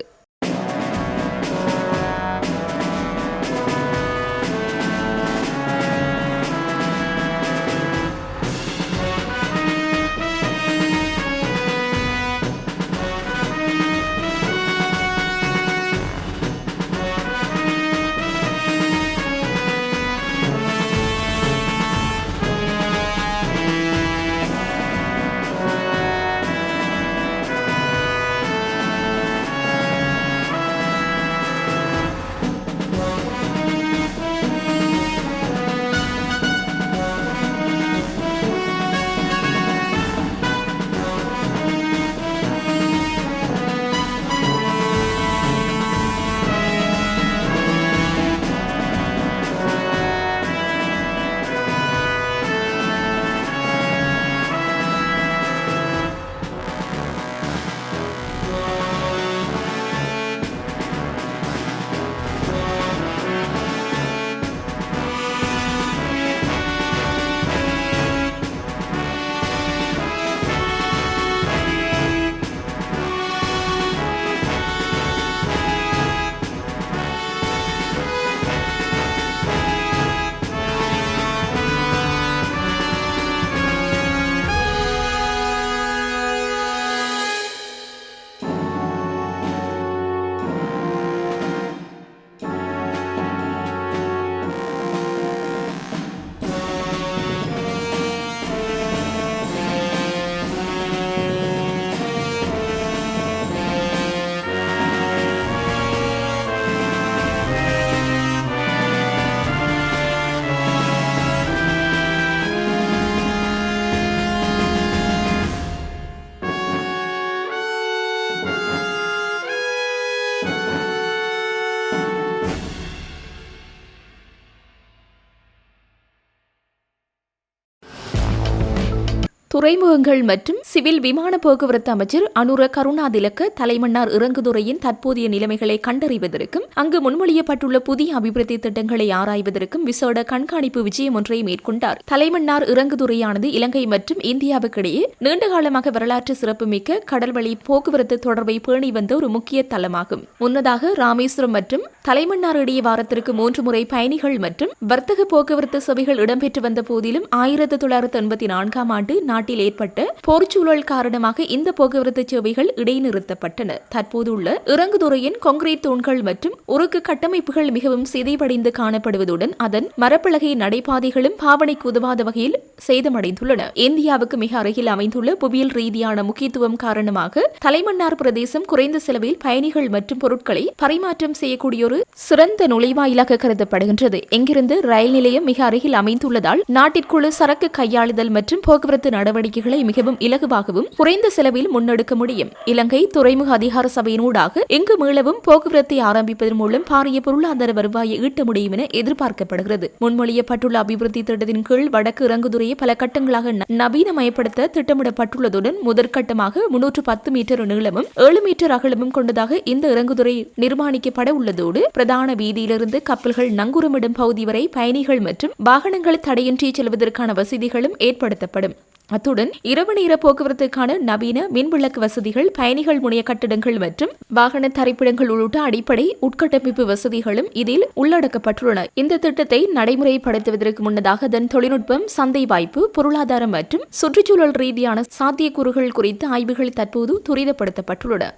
துறைமுகங்கள் மற்றும் சிவில் விமான போக்குவரத்து அமைச்சர் அனுர கருணாதிலக்க தலைமன்னார் இறங்குதுறையின் தற்போதைய நிலைமைகளை கண்டறிவதற்கும் அங்கு முன்மொழியப்பட்டுள்ள புதிய அபிவிருத்தி திட்டங்களை ஆராய்வதற்கும் விசேட கண்காணிப்பு விஜயம் ஒன்றை மேற்கொண்டார். தலைமன்னார் இறங்குதுறையானது இலங்கை மற்றும் இந்தியாவுக்கிடையே நீண்டகாலமாக வரலாற்று சிறப்புமிக்க கடல்வழி போக்குவரத்து தொடர்பை பேணி வந்த ஒரு முக்கிய தளமாகும். முன்னதாக ராமேஸ்வரம் மற்றும் தலைமன்னார் இடையே வாரத்திற்கு 3 முறை பயணிகள் மற்றும் வர்த்தக போக்குவரத்து சேவைகள் இடம்பெற்று வந்த போதிலும் 1984ஆம் ஆண்டு நாட்டில் ஏற்பட்ட போர்ச்சூழல் காரணமாக இந்த போக்குவரத்து சேவைகள் இடைநிறுத்தப்பட்டன. தற்போதுள்ள இறங்குதுறையின் கான்கிரீட் தூண்கள் மற்றும் உருக்கு கட்டமைப்புகள் மிகவும் சிதைவடைந்து காணப்படுவதுடன் அதன் மரப்பலகை நடைபாதைகளும் பாவனைக்கு உதவாத வகையில் சேதமடைந்துள்ளன. இந்தியாவுக்கு மிக அருகில் அமைந்துள்ள புவியியல் ரீதியான முக்கியத்துவம் காரணமாக தலைமன்னார் பிரதேசம் குறைந்த செலவில் பயணிகள் மற்றும் பொருட்களை பரிமாற்றம் செய்யக்கூடிய ஒரு சிறந்த நுழைவாயிலாக கருதப்படுகின்றது. எங்கிருந்து ரயில் நிலையம் மிக அருகில் அமைந்துள்ளதால் நாட்டிற்குள்ள சரக்கு கையாளுதல் மற்றும் போக்குவரத்து நடவடிக்கை நடவடிக்கைகளை மிகவும் இலகுவாகவும் குறைந்த செலவில் முன்னெடுக்க முடியும். இலங்கை துறைமுக அதிகார சபையினூடாக எங்கு மீளவும் போக்குவரத்தை ஆரம்பிப்பதன் மூலம் பாரிய பொருளாதார வருவாயை ஈட்ட முடியும் என எதிர்பார்க்கப்படுகிறது. முன்மொழியப்பட்டுள்ள அபிவிருத்தி திட்டத்தின் கீழ் வடக்கு இறங்குதுறையை பல கட்டங்களாக நவீனமயப்படுத்த திட்டமிடப்பட்டுள்ளதுடன் முதற்கட்டமாக 310 மீட்டர் நீளமும் 7 மீட்டர் அகலமும் கொண்டதாக இந்த இறங்குதுறை நிர்மாணிக்கப்பட உள்ளதோடு பிரதான வீதியிலிருந்து கப்பல்கள் நங்கூரமிடும் பகுதி வரை பயணிகள் மற்றும் வாகனங்கள் தடையின்றி செல்வதற்கான வசதிகளும் ஏற்படுத்தப்படும். அத்துடன் இரவு நேர போக்குவரத்துக்கான நவீன மின்விளக்கு வசதிகள், பயணிகள் முனைய கட்டிடங்கள் மற்றும் வாகன தரிப்பிடங்கள் உள்ளிட்ட அடிப்படை உட்கட்டமைப்பு வசதிகளும் இதில் உள்ளடக்கப்பட்டுள்ளன. இந்த திட்டத்தை நடைமுறைப்படுத்துவதற்கு முன்னதாக அதன் தொழில்நுட்பம், சந்தை வாய்ப்பு, பொருளாதாரம் மற்றும் சுற்றுச்சூழல் ரீதியான சாத்தியக்கூறுகள் குறித்த ஆய்வுகள் தற்போது துரிதப்படுத்தப்பட்டுள்ளன.